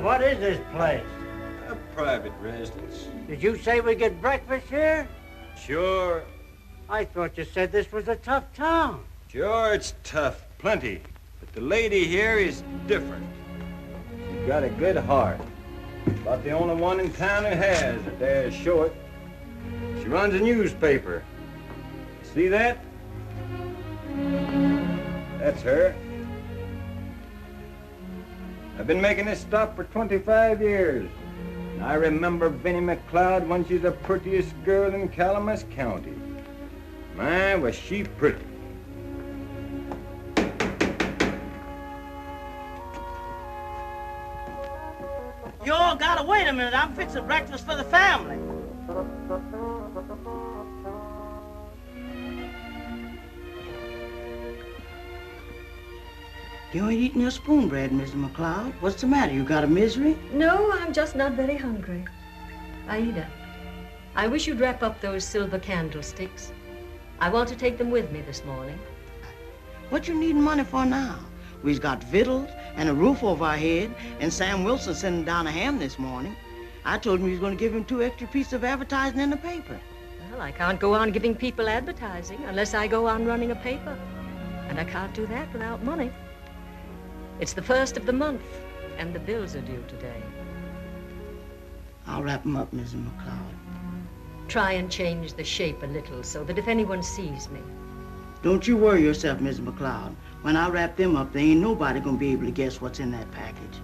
what is this place? A private residence. Did you say we get breakfast here? Sure. I thought you said this was a tough town. Sure, it's tough. Plenty. But the lady here is different. She's got a good heart. About the only one in town who has, that dares show it. She runs a newspaper. See that? That's her. I've been making this stop for 25 years. And I remember Benny McLeod when she's the prettiest girl in Calamus County. My, was she pretty. You all gotta wait a minute. I'm fixing breakfast for the family. You ain't eating your spoon bread, Mrs. McLeod. What's the matter? You got a misery? No, I'm just not very hungry. Aida, I wish you'd wrap up those silver candlesticks. I want to take them with me this morning. What you needing money for now? We've got victuals and a roof over our head, and Sam Wilson sending down a ham this morning. I told him he was going to give him 2 extra pieces of advertising in the paper. Well, I can't go on giving people advertising unless I go on running a paper. And I can't do that without money. It's the 1st of the month, and the bills are due today. I'll wrap them up, Mrs. McLeod. Try and change the shape a little so that if anyone sees me. Don't you worry yourself, Mrs. McLeod. When I wrap them up, there ain't nobody gonna be able to guess what's in that package.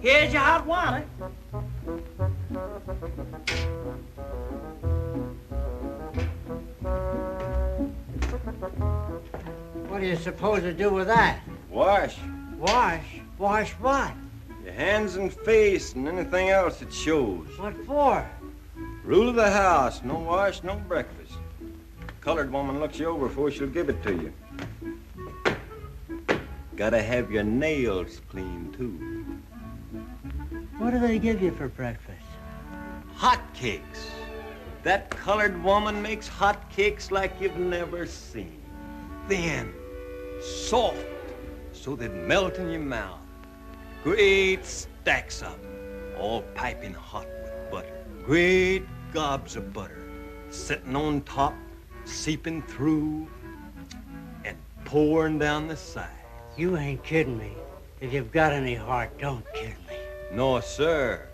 Here's your hot water. What do you suppose to do with that? Wash. Wash? Wash what? Your hands and face and anything else it shows. What for? Rule of the house, no wash, no breakfast. Colored woman looks you over before she'll give it to you. Gotta have your nails clean, too. What do they give you for breakfast? Hotcakes. That colored woman makes hotcakes like you've never seen. Thin, soft, so they'd melt in your mouth. Great stacks of them, all piping hot with butter. Great gobs of butter, sitting on top, seeping through, and pouring down the sides. You ain't kidding me. If you've got any heart, don't kid me. No, sir.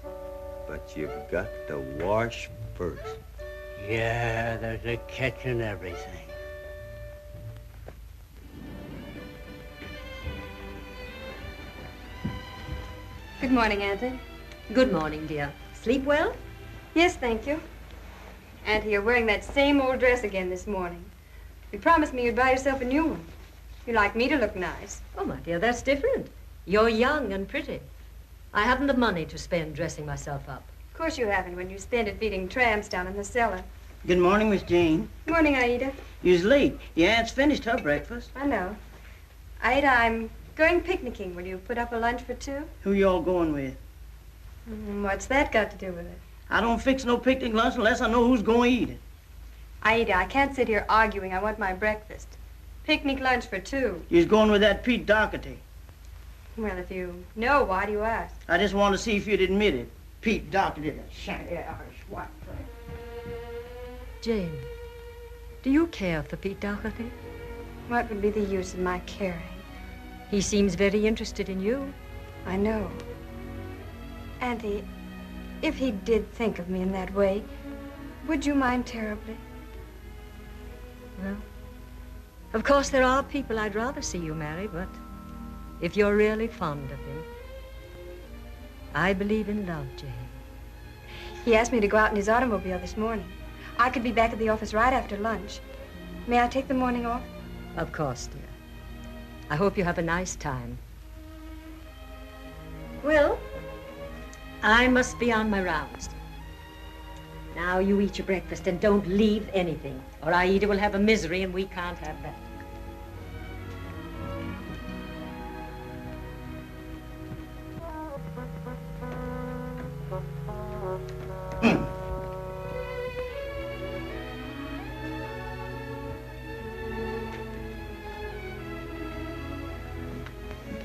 But you've got to wash first. Yeah, there's a catch in everything. Good morning, Auntie. Good morning, dear. Sleep well? Yes, thank you. Auntie, you're wearing that same old dress again this morning. You promised me you'd buy yourself a new one. You like me to look nice. Oh, my dear, that's different. You're young and pretty. I haven't the money to spend dressing myself up. Of course you haven't when you spend it feeding tramps down in the cellar. Good morning, Miss Jane. Morning, Aida. You's late. Your aunt's finished her breakfast. I know. Aida, I'm going picnicking. Will you put up a lunch for 2? Who you all going with? What's that got to do with it? I don't fix no picnic lunch unless I know who's going to eat it. Aida, I can't sit here arguing. I want my breakfast. Picnic lunch for 2. You's going with that Pete Doherty. Well, if you know, why do you ask? I just want to see if you'd admit it. Pete Doherty, that shiny Irish white trash. Jane, do you care for Pete Doherty? What would be the use of my caring? He seems very interested in you. I know. Auntie, if he did think of me in that way, would you mind terribly? Well, of course there are people I'd rather see you marry, but if you're really fond of him, I believe in love, Jane. He asked me to go out in his automobile this morning. I could be back at the office right after lunch. May I take the morning off? Of course, dear. I hope you have a nice time. Well, I must be on my rounds. Now you eat your breakfast and don't leave anything, or Aida will have a misery and we can't have that.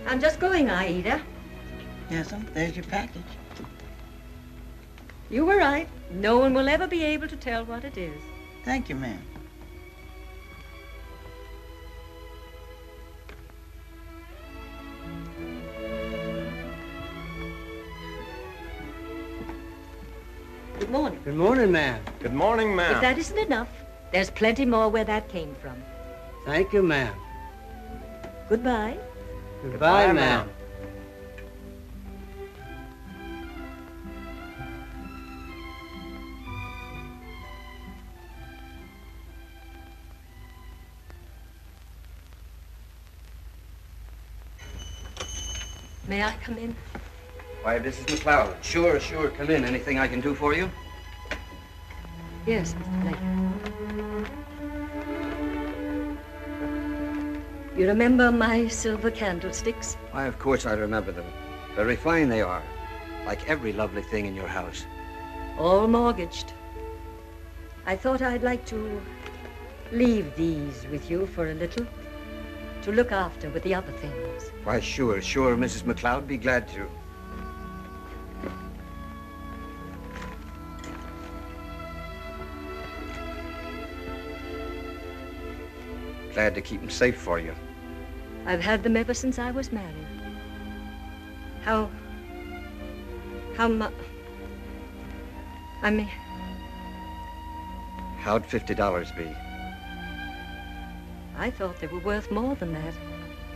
I'm just going, Aida. Yes, there's your package. You were right. No one will ever be able to tell what it is. Thank you, ma'am. Good morning. Good morning, ma'am. Good morning, ma'am. If that isn't enough, there's plenty more where that came from. Thank you, ma'am. Goodbye. Goodbye, ma'am. May I come in? Why, Mrs. McLeod. Sure, sure. Come in. Anything I can do for you? Yes, Mr. Blake. You remember my silver candlesticks? Why, of course I remember them. Very fine they are. Like every lovely thing in your house. All mortgaged. I thought I'd like to leave these with you for a little, to look after with the other things. Why, sure, sure, Mrs. McLeod. Be glad to. Glad to keep them safe for you. I've had them ever since I was married. How much? I mean, How'd $50 be? I thought they were worth more than that.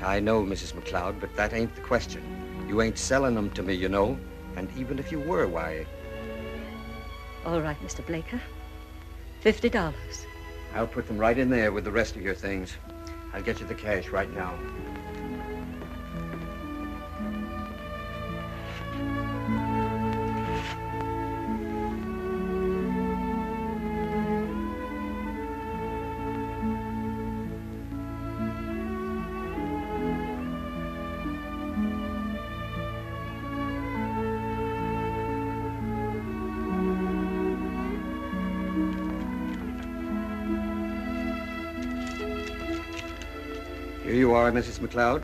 I know, Mrs. McLeod, but that ain't the question. You ain't selling them to me, you know. And even if you were, why... All right, Mr. Blaker. $50. I'll put them right in there with the rest of your things. I'll get you the cash right now. Here you are, Mrs. McLeod.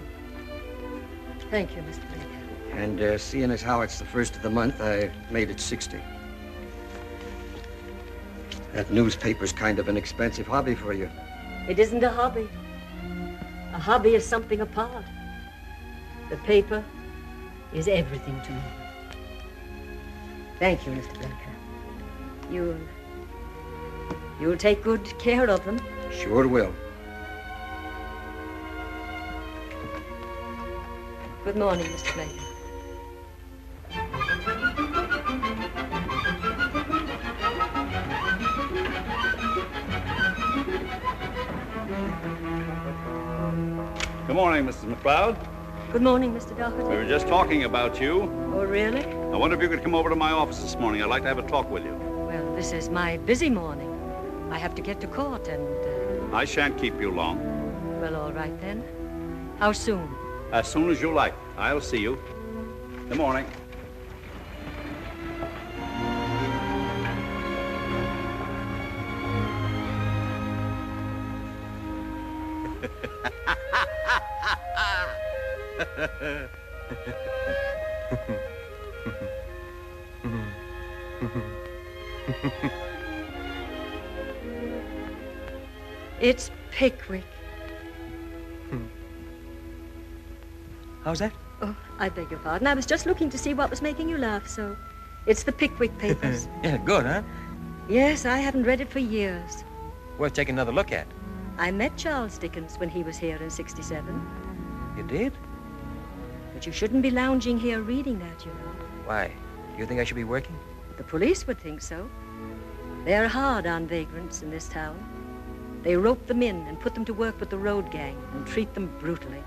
Thank you, Mr. Blaker. And seeing as how it's the first of the month, I made it 60. That newspaper's kind of an expensive hobby for you. It isn't a hobby. A hobby is something apart. The paper is everything to me. Thank you, Mr. Blaker. You'll take good care of them. Sure will. Good morning, Mr. Blaker. Good morning, Mrs. McLeod. Good morning, Mr. Doherty. We were just talking about you. Oh, really? I wonder if you could come over to my office this morning. I'd like to have a talk with you. Well, this is my busy morning. I have to get to court and, I shan't keep you long. well, all right then. How soon? As soon as you like. I'll see you. Good morning. It's Pickwick. How's that? Oh, I beg your pardon. I was just looking to see what was making you laugh, so... It's the Pickwick papers. Yeah, good, huh? Yes, I haven't read it for years. Worth taking another look at. I met Charles Dickens when he was here in '67. You did? But you shouldn't be lounging here reading that, you know. Why? You think I should be working? The police would think so. They're hard on vagrants in this town. They rope them in and put them to work with the road gang and treat them brutally.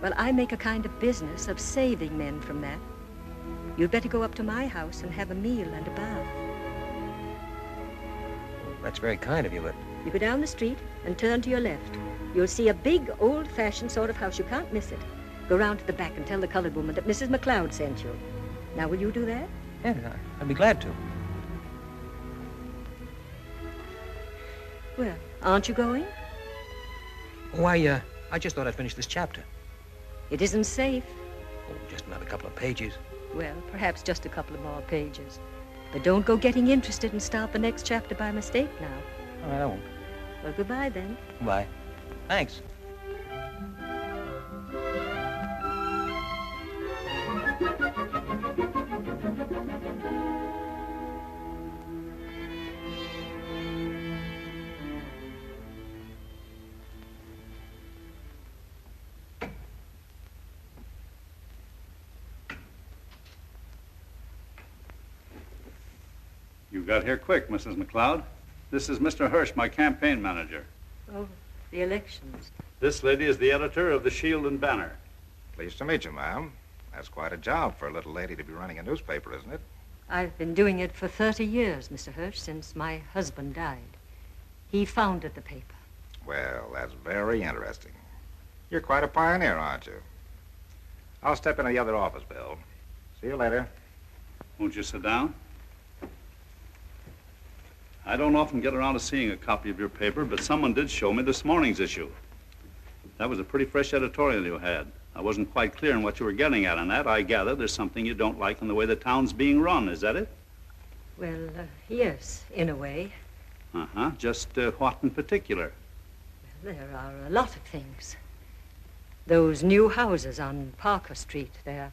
Well, I make a kind of business of saving men from that. You'd better go up to my house and have a meal and a bath. Well, that's very kind of you, but... You go down the street and turn to your left. You'll see a big, old-fashioned sort of house. You can't miss it. Go round to the back and tell the colored woman that Mrs. McLeod sent you. Now, will you do that? Yeah, I'd be glad to. Well, aren't you going? Why, I just thought I'd finish this chapter. It isn't safe. Oh, just another couple of pages. Well, perhaps just a couple of more pages. But don't go getting interested and start the next chapter by mistake now. All right, I won't. Well, goodbye then. Bye. Thanks. You got here quick, Mrs. McLeod. This is Mr. Hirsch, my campaign manager. Oh, the elections. This lady is the editor of the Shield and Banner. Pleased to meet you, ma'am. That's quite a job for a little lady to be running a newspaper, isn't it? I've been doing it for 30 years, Mr. Hirsch, since my husband died. He founded the paper. Well, that's very interesting. You're quite a pioneer, aren't you? I'll step into the other office, Bill. See you later. Won't you sit down? I don't often get around to seeing a copy of your paper, but someone did show me this morning's issue. That was a pretty fresh editorial you had. I wasn't quite clear on what you were getting at on that. I gather there's something you don't like in the way the town's being run. Is that it? Well, yes, in a way. Uh-huh. Just what in particular? Well, there are a lot of things. Those new houses on Parker Street, they're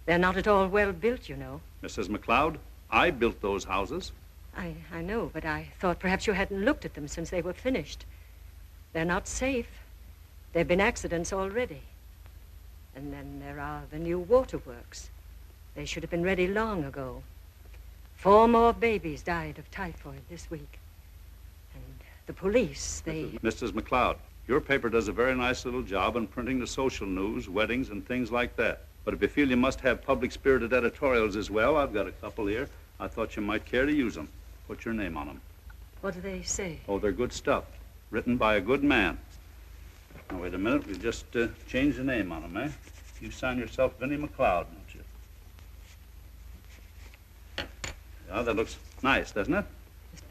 not at all well built, you know. Mrs. McLeod, I built those houses. I know, but I thought perhaps you hadn't looked at them since they were finished. They're not safe. There have been accidents already. And then there are the new waterworks. They should have been ready long ago. 4 more babies died of typhoid this week. And the police, they... Mrs. McLeod, your paper does a very nice little job in printing the social news, weddings, and things like that. But if you feel you must have public-spirited editorials as well, I've got a couple here. I thought you might care to use them. Put your name on them. What do they say? Oh, they're good stuff. Written by a good man. Now, wait a minute. We'll just change the name on them, eh? You sign yourself Vinnie McLeod, don't you? Yeah, that looks nice, doesn't it?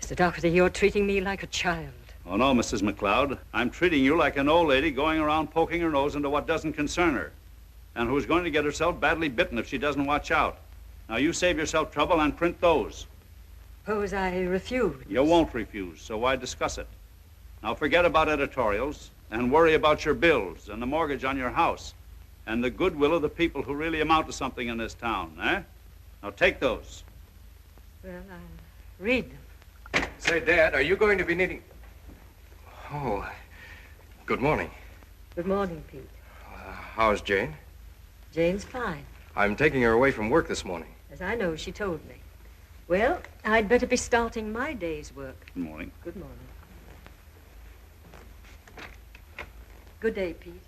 Mr. Doherty, you're treating me like a child. Oh, no, Mrs. McLeod. I'm treating you like an old lady going around poking her nose into what doesn't concern her, and who's going to get herself badly bitten if she doesn't watch out. Now, you save yourself trouble and print those. Suppose I refuse. You won't refuse, so why discuss it? Now, forget about editorials and worry about your bills and the mortgage on your house and the goodwill of the people who really amount to something in this town, eh? Now, take those. Well, I'll read them. Say, Dad, are you going to be needing... Oh, good morning. Good morning, Pete. How's Jane? Jane's fine. I'm taking her away from work this morning. As I know, she told me. Well, I'd better be starting my day's work. Good morning. Good morning. Good day, Pete.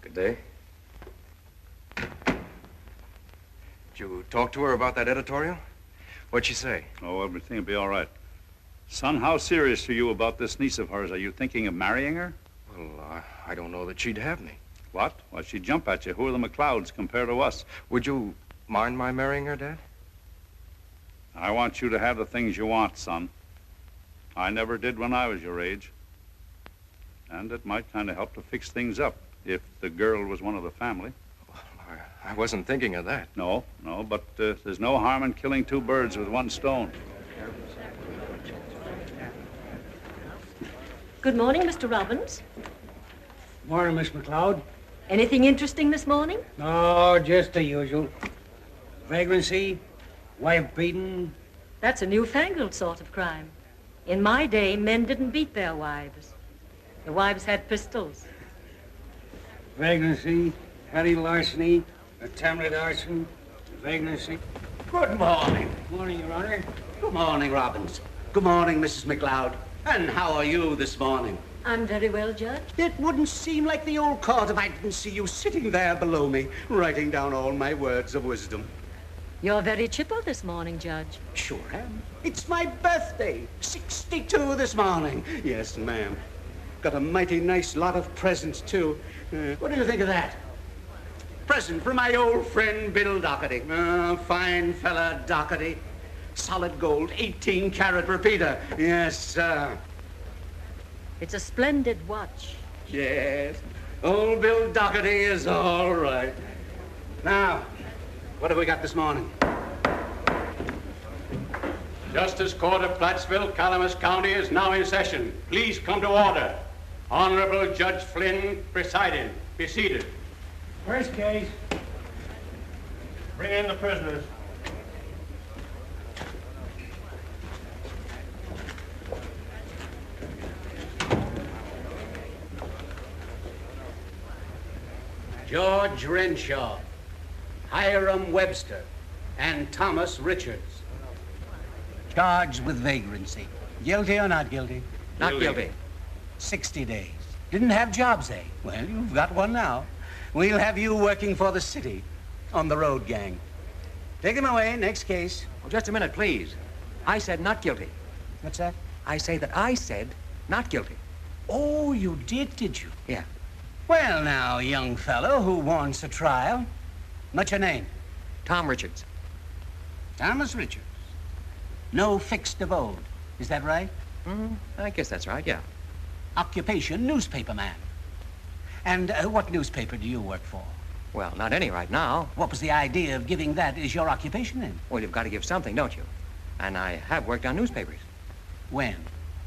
Good day. Did you talk to her about that editorial? What'd she say? Oh, everything will be all right. Son, how serious are you about this niece of hers? Are you thinking of marrying her? Well, I don't know that she'd have me. What? Why, she'd jump at you. Who are the McLeods compared to us? Would you mind my marrying her, Dad? I want you to have the things you want, son. I never did when I was your age. And it might kind of help to fix things up if the girl was one of the family. Well, I wasn't thinking of that. No, but there's no harm in killing 2 birds with 1 stone. Good morning, Mr. Robbins. Morning, Miss McLeod. Anything interesting this morning? No, just the usual. Vagrancy, wife beaten. That's a newfangled sort of crime. In my day, men didn't beat their wives. The wives had pistols. Vagrancy, petty larceny, attempted arson, vagrancy. Good morning. Morning, Your Honor. Good morning, Robbins. Good morning, Mrs. McLeod. And how are you this morning? I'm very well, Judge. It wouldn't seem like the old court if I didn't see you sitting there below me, writing down all my words of wisdom. You're very chipper this morning, Judge. Sure am. It's my birthday. 62 this morning. Yes, ma'am. Got a mighty nice lot of presents, too. What do you think of that? Present for my old friend Bill Doherty. Fine fella, Doherty. Solid gold, 18-carat repeater. Yes, sir. It's a splendid watch. Yes. Old Bill Doherty is all right. Now, what have we got this morning? Justice Court of Plattsville, Calamus County is now in session. Please come to order. Honorable Judge Flynn presiding. Be seated. First case. Bring in the prisoners. George Renshaw, Hiram Webster, and Thomas Richards. Charged with vagrancy. Guilty or not guilty? Not guilty. 60 days. Didn't have jobs, eh? Well, you've got one now. We'll have you working for the city on the road gang. Take him away. Next case. Oh, just a minute, please. I said not guilty. What's that? I say that I said not guilty. Oh, you did you? Yeah. Well, now, young fellow who wants a trial. What's your name? Tom Richards. Thomas Richards. No fixed abode. Is that right? I guess that's right, yeah. Occupation, newspaperman. And what newspaper do you work for? Well, not any right now. What was the idea of giving that as your occupation then? Well, you've got to give something, don't you? And I have worked on newspapers. When?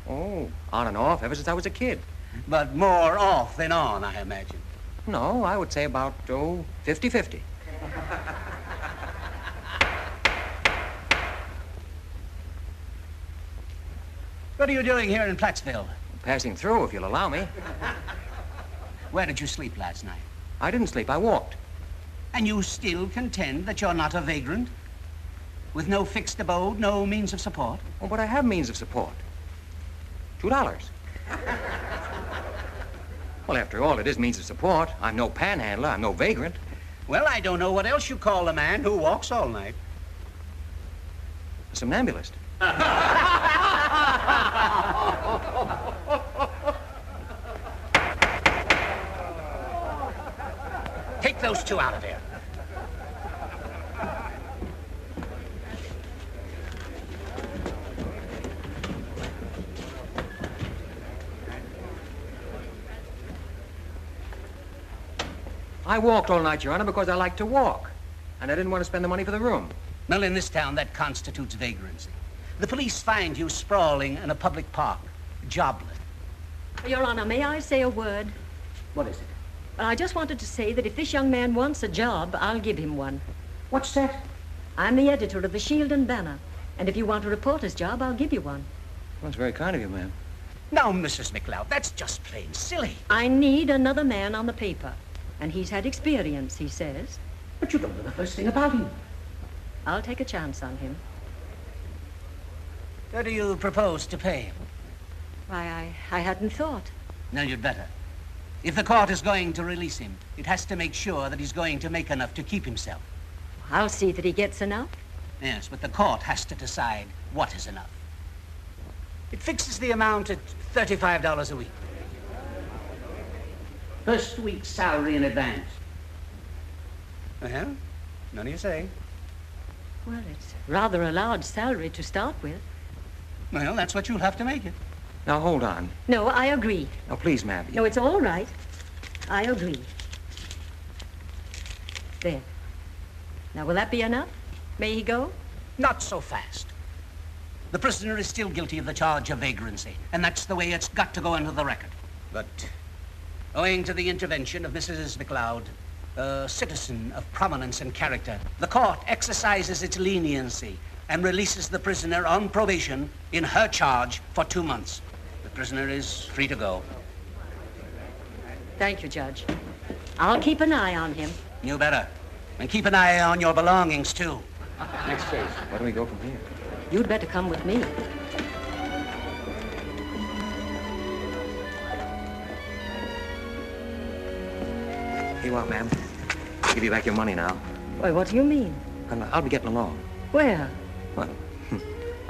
Oh, on and off ever since I was a kid. But more off than on, I imagine. No, I would say about, 50-50. What are you doing here in Plattsville? Passing through, if you'll allow me. Where did you sleep last night? I didn't sleep, I walked. And you still contend that you're not a vagrant? With no fixed abode, no means of support? Oh, but I have means of support. $2. Well, after all, it is means of support. I'm no panhandler, I'm no vagrant. Well, I don't know what else you call a man who walks all night. A somnambulist. Take those two out of there. I walked all night, Your Honor, because I like to walk. And I didn't want to spend the money for the room. Well, in this town, that constitutes vagrancy. The police find you sprawling in a public park, jobless. Your Honor, may I say a word? What is it? Well, I just wanted to say that if this young man wants a job, I'll give him one. What's that? I'm the editor of the Shield and Banner. And if you want a reporter's job, I'll give you one. Well, that's very kind of you, ma'am. Now, Mrs. McLeod, that's just plain silly. I need another man on the paper. And he's had experience, he says. But you don't know the first thing about him. I'll take a chance on him. What do you propose to pay him? Why, I hadn't thought. No, you'd better. If the court is going to release him, it has to make sure that he's going to make enough to keep himself. I'll see that he gets enough. Yes, but the court has to decide what is enough. It fixes the amount at $35 a week. First week's salary in advance. Well, none of you say. Well, it's rather a large salary to start with. Well, that's what you'll have to make it. Now, hold on. No, I agree. Now, please, ma'am. No, it's all right. I agree. There. Now, will that be enough? May he go? Not so fast. The prisoner is still guilty of the charge of vagrancy, and that's the way it's got to go into the record. But owing to the intervention of Mrs. McLeod, a citizen of prominence and character, the court exercises its leniency and releases the prisoner on probation in her charge for 2 months. The prisoner is free to go. Thank you, Judge. I'll keep an eye on him. You better. And keep an eye on your belongings, too. Next case. Where do we go from here? You'd better come with me. Here you are, ma'am. I'll give you back your money now. Why, what do you mean? And I'll be getting along. Where? Well,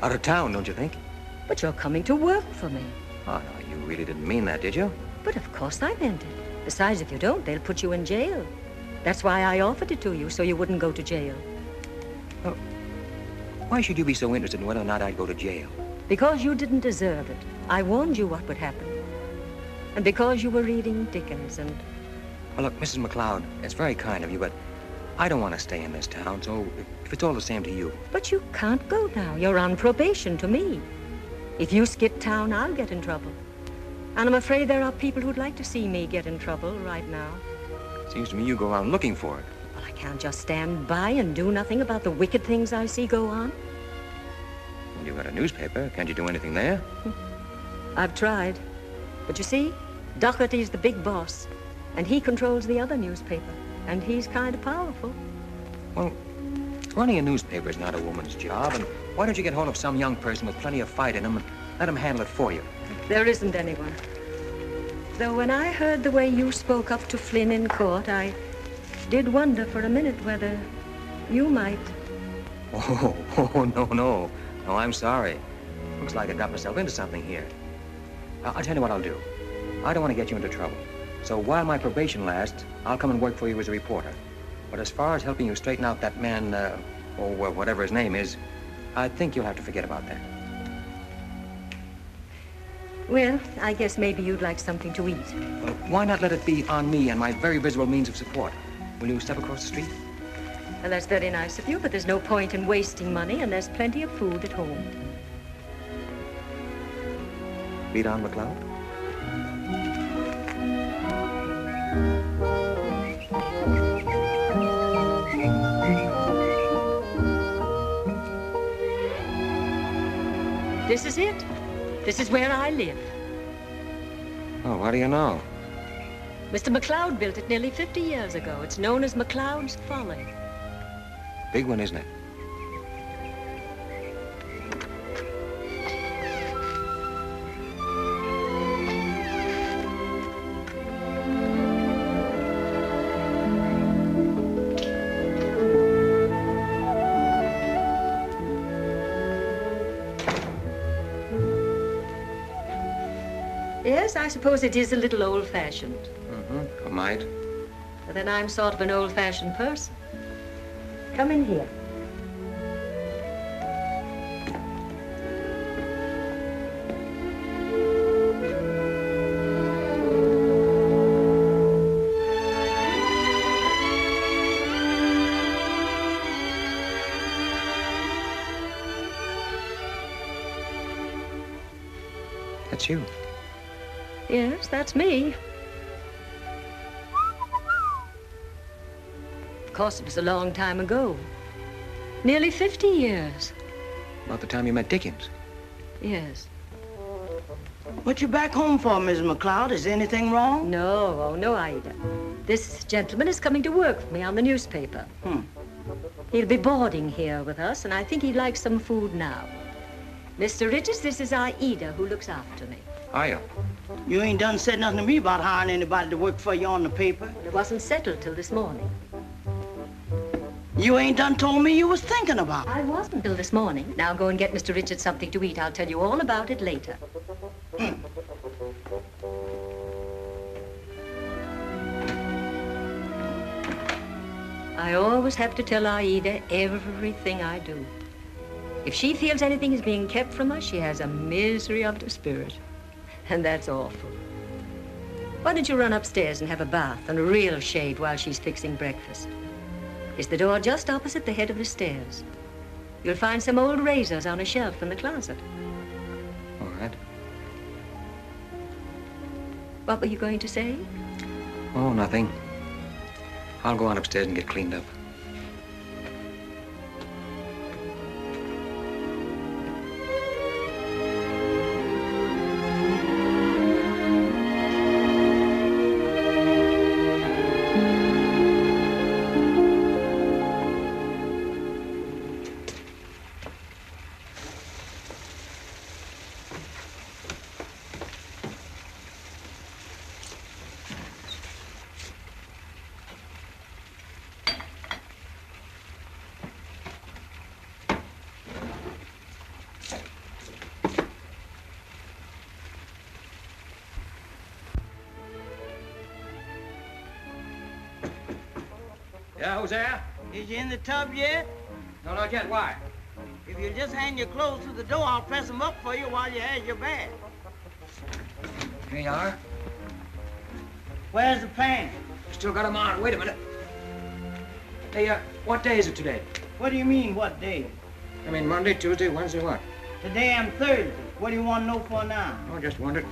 out of town, don't you think? But you're coming to work for me. Oh, no, you really didn't mean that, did you? But of course I meant it. Besides, if you don't, they'll put you in jail. That's why I offered it to you, so you wouldn't go to jail. Well, why should you be so interested in whether or not I'd go to jail? Because you didn't deserve it. I warned you what would happen. And because you were reading Dickens and... Well, look, Mrs. McLeod, it's very kind of you, but I don't want to stay in this town, so if it's all the same to you. But you can't go now. You're on probation to me. If you skip town, I'll get in trouble. And I'm afraid there are people who'd like to see me get in trouble right now. Seems to me you go around looking for it. Well, I can't just stand by and do nothing about the wicked things I see go on. Well, you've got a newspaper. Can't you do anything there? I've tried. But you see, Doherty's the big boss, and he controls the other newspaper, and he's kind of powerful. Well, running a newspaper is not a woman's job, and why don't you get hold of some young person with plenty of fight in him and let him handle it for you? There isn't anyone. Though when I heard the way you spoke up to Flynn in court, I did wonder for a minute whether you might. Oh, no. No, I'm sorry. Looks like I got myself into something here. I'll tell you what I'll do. I don't want to get you into trouble. So while my probation lasts, I'll come and work for you as a reporter. But as far as helping you straighten out that man, or whatever his name is, I think you'll have to forget about that. Well, I guess maybe you'd like something to eat. Why not let it be on me and my very visible means of support? Will you step across the street? Well, that's very nice of you, but there's no point in wasting money, and there's plenty of food at home. Lead on, McLeod. This is it. This is where I live. Oh, what do you know? Mr. McLeod built it nearly 50 years ago. It's known as McLeod's Folly. Big one, isn't it? Yes, I suppose it is a little old-fashioned. Mm-hmm. It might. But then I'm sort of an old-fashioned person. Come in here. That's you. Yes, that's me. Of course, it was a long time ago. Nearly 50 years. About the time you met Dickens. Yes. What you back home for, Miss McLeod? Is anything wrong? No, oh, no, Ida. This gentleman is coming to work for me on the newspaper. He'll be boarding here with us, and I think he'd like some food now. Mr. Richards, this is Ida, who looks after me. Hiya. You ain't done said nothing to me about hiring anybody to work for you on the paper. Well, it wasn't settled till this morning. You ain't done told me you was thinking about it. I wasn't till this morning. Now go and get Mr. Richards something to eat. I'll tell you all about it later. I always have to tell Aida everything I do. If she feels anything is being kept from her, she has a misery of the spirit. And that's awful. Why don't you run upstairs and have a bath and a real shave while she's fixing breakfast? Is the door just opposite the head of the stairs. You'll find some old razors on a shelf in the closet. All right. What were you going to say? Oh, nothing. I'll go on upstairs and get cleaned up. Yeah, who's there? Is you in the tub yet? No, not yet. Why? If you'll just hang your clothes to the door, I'll press them up for you while you have your bath. Here you are. Where's the pants? Still got them on. Wait a minute. Hey, what day is it today? What do you mean, what day? I mean, Monday, Tuesday, Wednesday, what? Today I'm Thursday. What do you want to know for now? Oh, just wondered.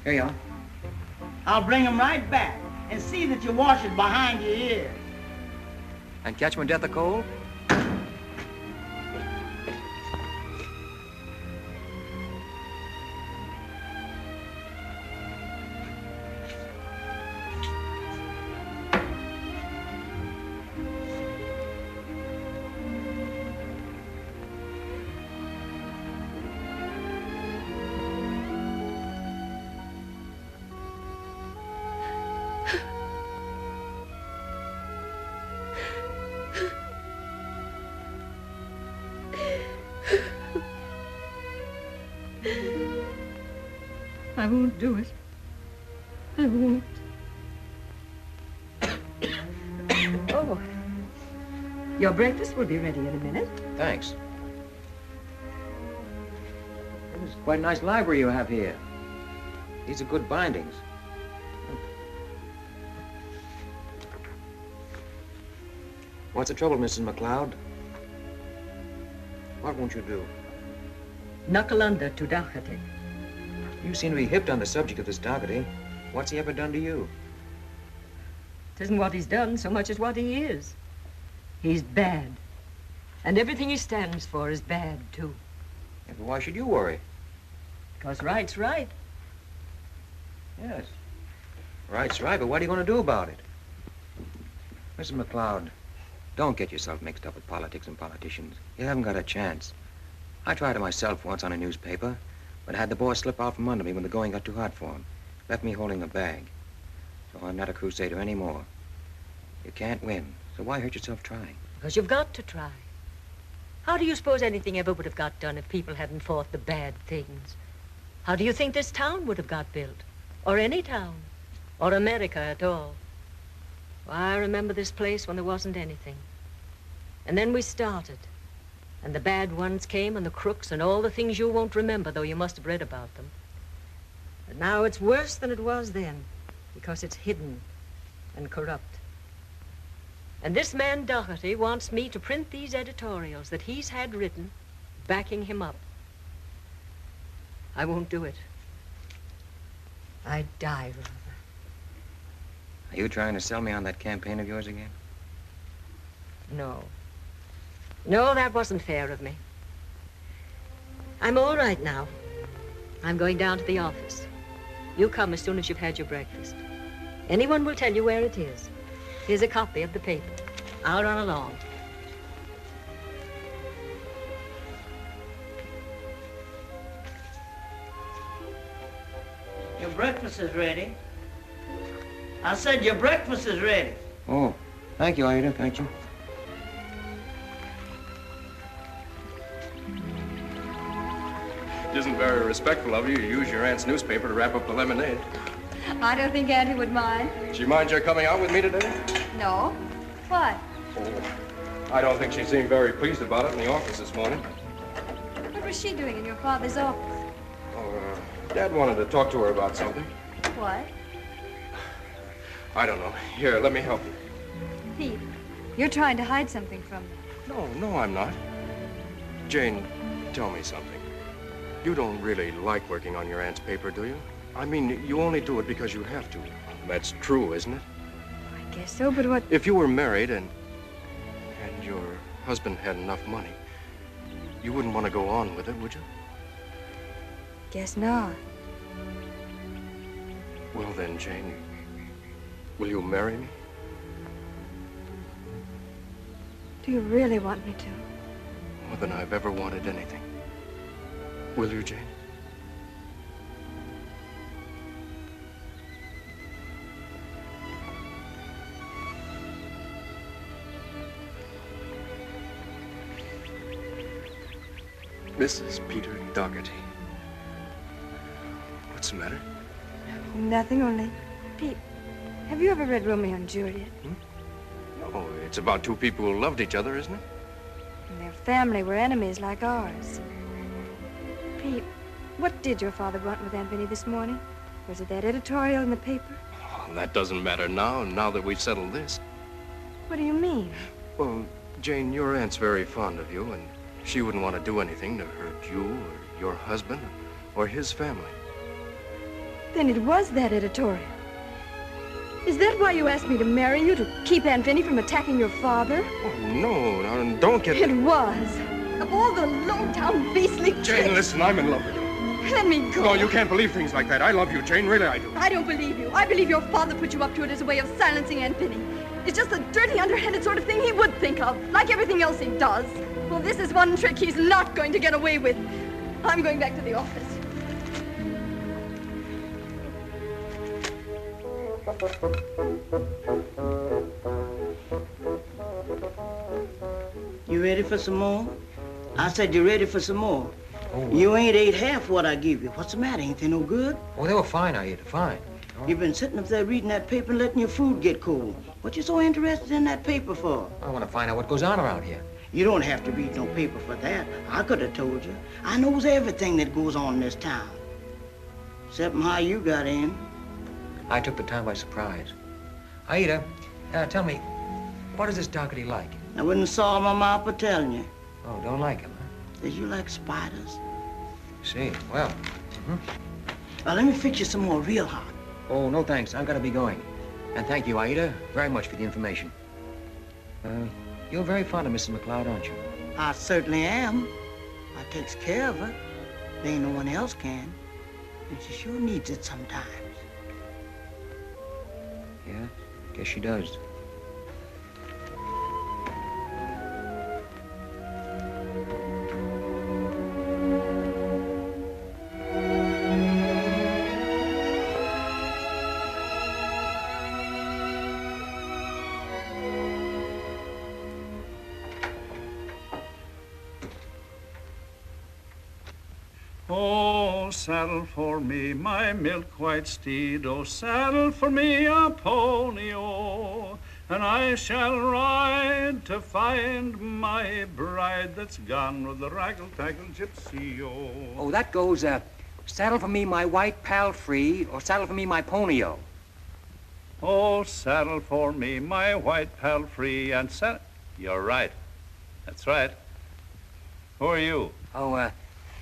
Here you are. I'll bring them right back and see that you wash it behind your ears. And catch 'em in death of cold? I won't do it. I won't. Oh. Your breakfast will be ready in a minute. Thanks. It's quite a nice library you have here. These are good bindings. What's the trouble, Mrs. McLeod? What won't you do? Knuckle under to Doherty. You seem to be hipped on the subject of this Doherty. What's he ever done to you? It isn't what he's done so much as what he is. He's bad. And everything he stands for is bad, too. Yeah, but why should you worry? Because right's right. Yes. Right's right, but what are you going to do about it? Mrs. McLeod, don't get yourself mixed up with politics and politicians. You haven't got a chance. I tried it myself once on a newspaper, but I had the boss slip out from under me when the going got too hot for him. Left me holding the bag. So I'm not a crusader anymore. You can't win, so why hurt yourself trying? Because you've got to try. How do you suppose anything ever would have got done if people hadn't fought the bad things? How do you think this town would have got built? Or any town? Or America at all? Well, I remember this place when there wasn't anything. And then we started. And the bad ones came, and the crooks, and all the things you won't remember, though you must have read about them. But now it's worse than it was then, because it's hidden and corrupt. And this man Doherty wants me to print these editorials that he's had written, backing him up. I won't do it. I'd die rather. Are you trying to sell me on that campaign of yours again? No. No, that wasn't fair of me. I'm all right now. I'm going down to the office. You come as soon as you've had your breakfast. Anyone will tell you where it is. Here's a copy of the paper. I'll run along. Your breakfast is ready. I said your breakfast is ready. Oh, thank you, Ida. Thank you. It isn't very respectful of you to use your aunt's newspaper to wrap up the lemonade. I don't think Auntie would mind. She minds your coming out with me today? No. What? Oh, I don't think she seemed very pleased about it in the office this morning. What was she doing in your father's office? Oh, Dad wanted to talk to her about something. What? I don't know. Here, let me help you. Pete, you're trying to hide something from me. No, I'm not. Jane, tell me something. You don't really like working on your aunt's paper, do you? I mean, you only do it because you have to. That's true, isn't it? I guess so, but what... If you were married and your husband had enough money, you wouldn't want to go on with it, would you? Guess not. Well then, Jane, will you marry me? Do you really want me to? More than I've ever wanted anything. Will you, Jane? Mrs. Peter Dougherty. What's the matter? Nothing, only... Pete, have you ever read Romeo and Juliet? No. Oh, it's about two people who loved each other, isn't it? And their family were enemies like ours. Pete, what did your father want with Aunt Vinny this morning? Was it that editorial in the paper? Oh, that doesn't matter now that we've settled this. What do you mean? Well, Jane, your aunt's very fond of you, and she wouldn't want to do anything to hurt you or your husband or his family. Then it was that editorial. Is that why you asked me to marry you, to keep Aunt Vinny from attacking your father? Oh, no, now, don't get... It was. Of all the low-down, beastly Jane, tricks. listen, I'm in love with you. Let me go. No, you can't believe things like that. I love you, Jane, really I do. I don't believe you. I believe your father put you up to it as a way of silencing Aunt Vinny. It's just the dirty, underhanded sort of thing he would think of, like everything else he does. Well, this is one trick he's not going to get away with. I'm going back to the office. You ready for some more? I said you ready for some more. Oh. You ain't ate half what I give you. What's the matter? Ain't they no good? Oh, they were fine, I ate it, fine. Oh. You've been sitting up there reading that paper and letting your food get cold. What you so interested in that paper for? I want to find out what goes on around here. You don't have to read no paper for that. I could have told you. I knows everything that goes on in this town. Except how you got in. I took the town by surprise. Aida, tell me, what is this Dougherty like? I wouldn't saw my mouth for telling you. Oh, don't like him, huh? Did you like spiders? See, well. Let me fix you some more real hot. Oh, no thanks. I've got to be going. And thank you, Aida, very much for the information. You're very fond of Mrs. McLeod, aren't you? I certainly am. I takes care of her. There ain't no one else can. And she sure needs it sometimes. Yeah, guess she does. Oh, saddle for me my milk-white steed, oh, saddle for me a pony, oh, and I shall ride to find my bride that's gone with the raggle-taggle gypsy, oh. Oh, that goes, saddle for me my white pal free, or saddle for me my pony, oh. Oh, saddle for me my white pal free, and saddle... You're right. That's right. Who are you? Oh,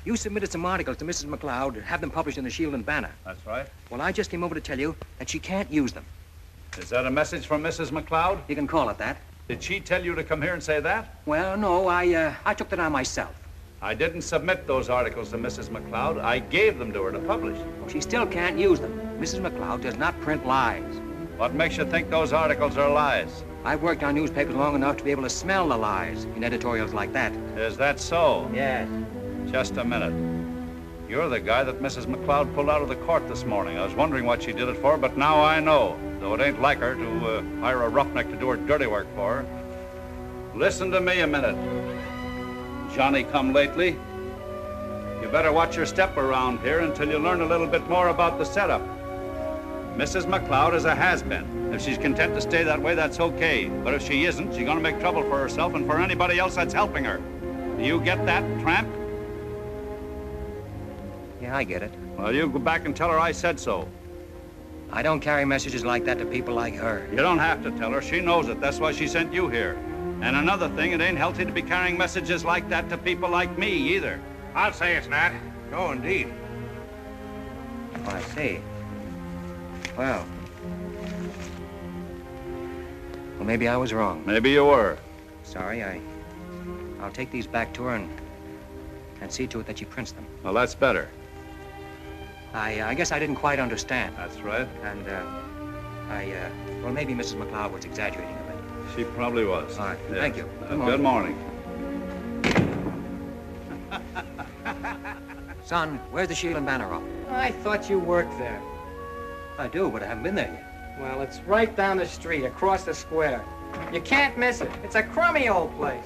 you submitted some articles to Mrs. McLeod, have them published in the Shield and Banner. That's right. Well, I just came over to tell you that she can't use them. Is that a message from Mrs. McLeod? You can call it that. Did she tell you to come here and say that? Well, no, I took that on myself. I didn't submit those articles to Mrs. McLeod. I gave them to her to publish. Well, she still can't use them. Mrs. McLeod does not print lies. What makes you think those articles are lies? I've worked on newspapers long enough to be able to smell the lies in editorials like that. Is that so? Yes. Just a minute. You're the guy that Mrs. McLeod pulled out of the court this morning. I was wondering what she did it for, but now I know. Though it ain't like her to hire a roughneck to do her dirty work for her. Listen to me a minute. Johnny come lately. You better watch your step around here until you learn a little bit more about the setup. Mrs. McLeod is a has-been. If she's content to stay that way, that's okay. But if she isn't, she's gonna make trouble for herself and for anybody else that's helping her. Do you get that, tramp? Yeah, I get it. Well, you go back and tell her I said so. I don't carry messages like that to people like her. You don't have to tell her. She knows it. That's why she sent you here. And another thing, it ain't healthy to be carrying messages like that to people like me, either. I'll say it's not. No, indeed. Oh, I see. Well, maybe I was wrong. Maybe you were. Sorry, I'll take these back to her and see to it that she prints them. Well, that's better. I guess I didn't quite understand. That's right. And, well, maybe Mrs. McLeod was exaggerating a bit. She probably was. All right, yes. Thank you. Good morning. Son, where's the Shield and Banner office? I thought you worked there. I do, but I haven't been there yet. Well, it's right down the street, across the square. You can't miss it. It's a crummy old place.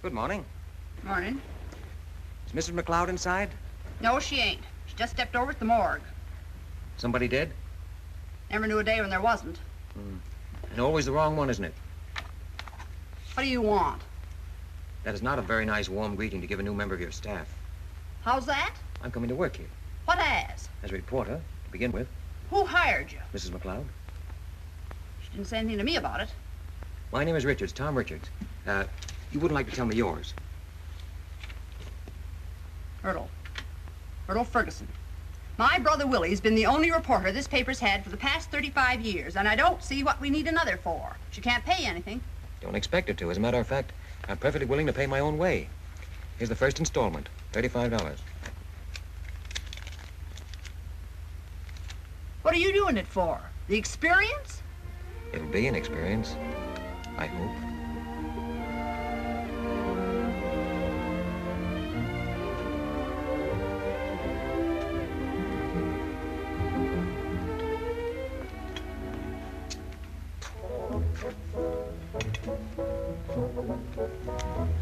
Good morning. Morning. Is Mrs. McLeod inside? No, she ain't. She just stepped over at the morgue. Somebody dead? Never knew a day when there wasn't. And always the wrong one, isn't it? What do you want? That is not a very nice, warm greeting to give a new member of your staff. How's that? I'm coming to work here. What as? As a reporter, to begin with. Who hired you? Mrs. McLeod. She didn't say anything to me about it. My name is Richards, Tom Richards. You wouldn't like to tell me yours. Erdl Ferguson. My brother Willie's been the only reporter this paper's had for the past 35 years, and I don't see what we need another for. She can't pay anything. Don't expect her to. As a matter of fact, I'm perfectly willing to pay my own way. Here's the first installment, $35. What are you doing it for? The experience? It'll be an experience, I hope.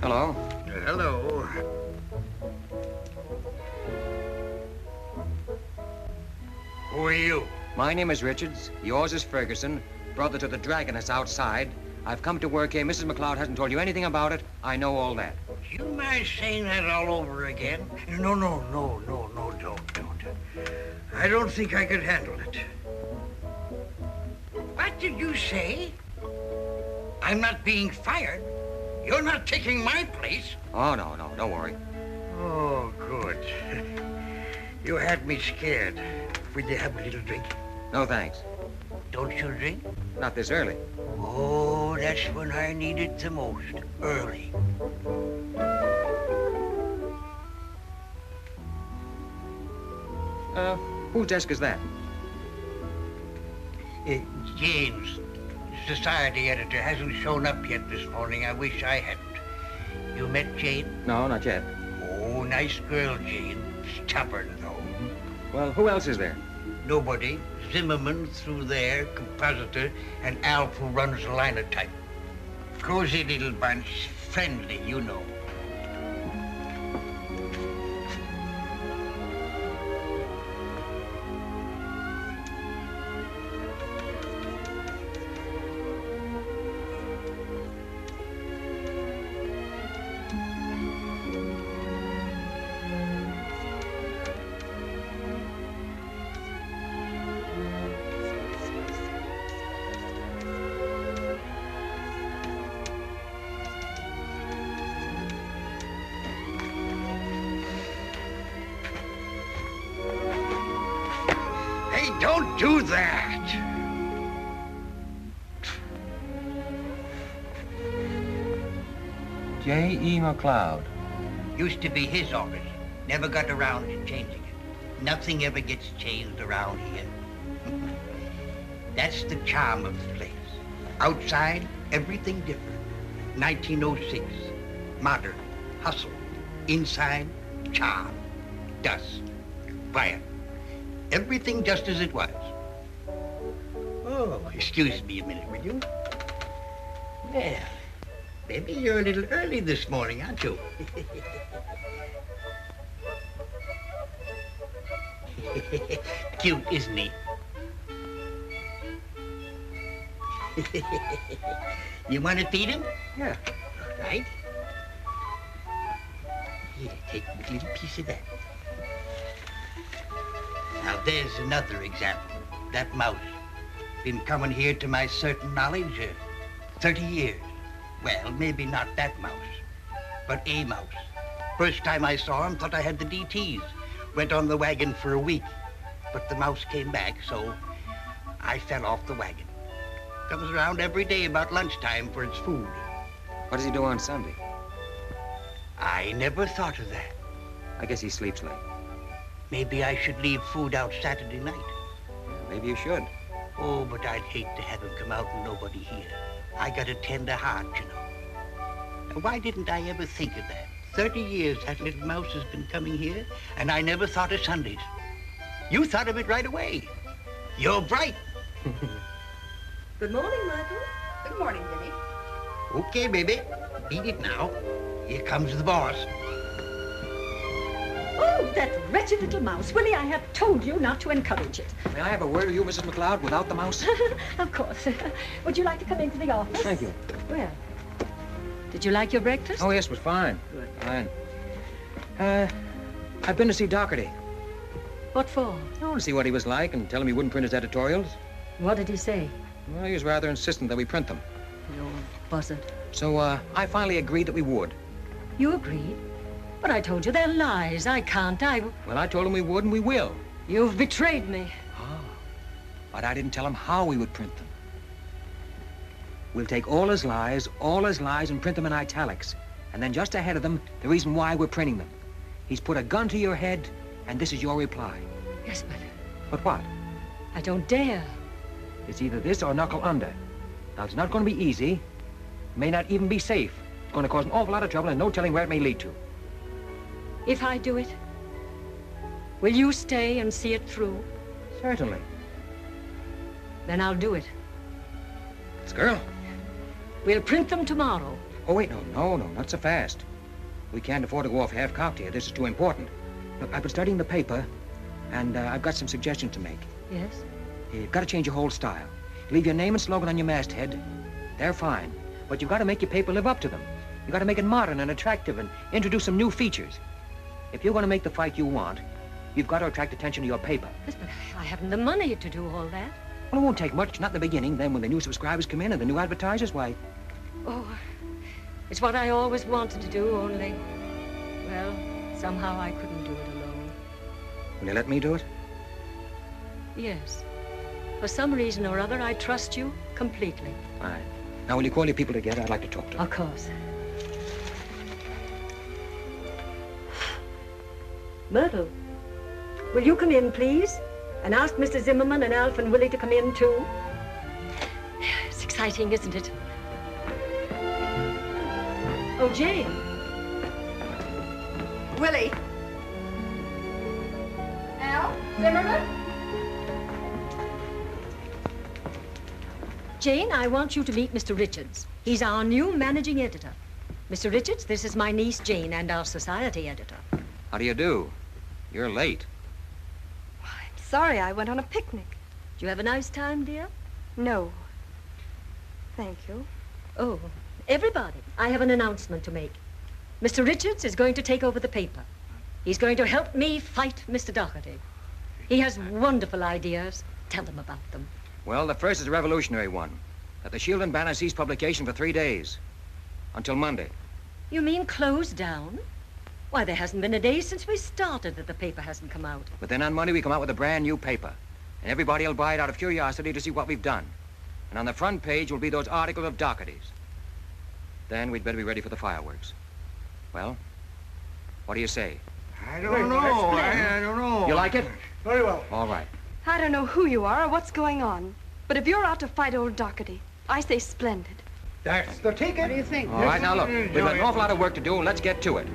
Hello. Hello. Who are you? My name is Richards. Yours is Ferguson, brother to the dragoness outside. I've come to work here. Mrs. McLeod hasn't told you anything about it. I know all that. You mind saying that all over again? No, don't. I don't think I could handle it. What did you say? I'm not being fired. You're not taking my place. Oh, no, don't worry. Oh, good. You had me scared. Will you have a little drink? No, thanks. Don't you drink? Not this early. Oh, that's when I need it the most. Early. Whose desk is that? Jane's. Society editor hasn't shown up yet this morning. I wish I hadn't. You met Jane? No, not yet. Oh, nice girl, Jane. Stubborn, though. Well, who else is there? Nobody. Zimmerman through there, compositor, and Alf who runs the linotype. Cozy little bunch. Friendly, you know. Don't do that! J.E. McLeod. Used to be his office. Never got around to changing it. Nothing ever gets changed around here. That's the charm of the place. Outside, everything different. 1906. Modern. Hustle. Inside, charm. Dust. Quiet. Everything just as it was. Oh, excuse me a minute, will you? Well, maybe you're a little early this morning, aren't you? Cute, isn't he? You want to feed him? Yeah. All right. Here, take a little piece of that. Now, there's another example. That mouse. Been coming here to my certain knowledge 30 years. Well, maybe not that mouse, but a mouse. First time I saw him, thought I had the DTs. Went on the wagon for a week, but the mouse came back, so I fell off the wagon. Comes around every day about lunchtime for its food. What does he do on Sunday? I never thought of that. I guess he sleeps late. Maybe I should leave food out Saturday night. Maybe you should. Oh, but I'd hate to have him come out and nobody here. I got a tender heart, you know. Now, why didn't I ever think of that? 30 years that little mouse has been coming here, and I never thought of Sundays. You thought of it right away. You're bright. Good morning, Myrtle. Good morning, Billy. Okay, baby. Beat it now. Here comes the boss. Oh, that wretched little mouse. Willie, I have told you not to encourage it. May I have a word with you, Mrs. McLeod, without the mouse? Of course. Would you like to come into the office? Thank you. Well, did you like your breakfast? Oh, yes, it was fine. Good. Fine. I've been to see Doherty. What for? Oh, to see what he was like and tell him he wouldn't print his editorials. What did he say? Well, he was rather insistent that we print them. You old buzzard. So, I finally agreed that we would. You agreed? But I told you they're lies. I can't. Well, I told him we would and we will. You've betrayed me. Ah. But I didn't tell him how we would print them. We'll take all his lies, and print them in italics. And then just ahead of them, the reason why we're printing them. He's put a gun to your head, and this is your reply. Yes, but... But what? I don't dare. It's either this or knuckle under. Now, it's not going to be easy. It may not even be safe. It's going to cause an awful lot of trouble and no telling where it may lead to. If I do it, will you stay and see it through? Certainly. Then I'll do it. This girl? We'll print them tomorrow. Oh, wait, no, not so fast. We can't afford to go off half-cocked here. This is too important. Look, I've been studying the paper, and I've got some suggestions to make. Yes? You've got to change your whole style. Leave your name and slogan on your masthead. They're fine. But you've got to make your paper live up to them. You've got to make it modern and attractive and introduce some new features. If you're going to make the fight you want, you've got to attract attention to your paper. Yes, but I haven't the money to do all that. Well, it won't take much, not in the beginning. Then when the new subscribers come in and the new advertisers, why... Oh, it's what I always wanted to do, only... Well, somehow I couldn't do it alone. Will you let me do it? Yes. For some reason or other, I trust you completely. All right. Now, will you call your people together? I'd like to talk to them. Of course. Myrtle, will you come in, please? And ask Mr. Zimmerman and Alf and Willie to come in, too. It's exciting, isn't it? Oh, Jane. Willie. Al? Zimmerman? Jane, I want you to meet Mr. Richards. He's our new managing editor. Mr. Richards, this is my niece, Jane, and our society editor. How do you do? You're late. I'm sorry, I went on a picnic. Did you have a nice time, dear? No. Thank you. Oh, everybody, I have an announcement to make. Mr. Richards is going to take over the paper. He's going to help me fight Mr. Doherty. He has wonderful ideas. Tell them about them. Well, the first is a revolutionary one. That the Shield and Banner cease publication for 3 days. Until Monday. You mean closed down? Why, there hasn't been a day since we started that the paper hasn't come out. But then on Monday, we come out with a brand new paper. And everybody will buy it out of curiosity to see what we've done. And on the front page will be those articles of Doherty's. Then we'd better be ready for the fireworks. Well, what do you say? I don't know. I don't know. You like it? Very well. All right. I don't know who you are or what's going on. But if you're out to fight old Doherty, I say splendid. That's the ticket. What do you think? All right, now look, we've got an awful lot of work to do. Let's get to it.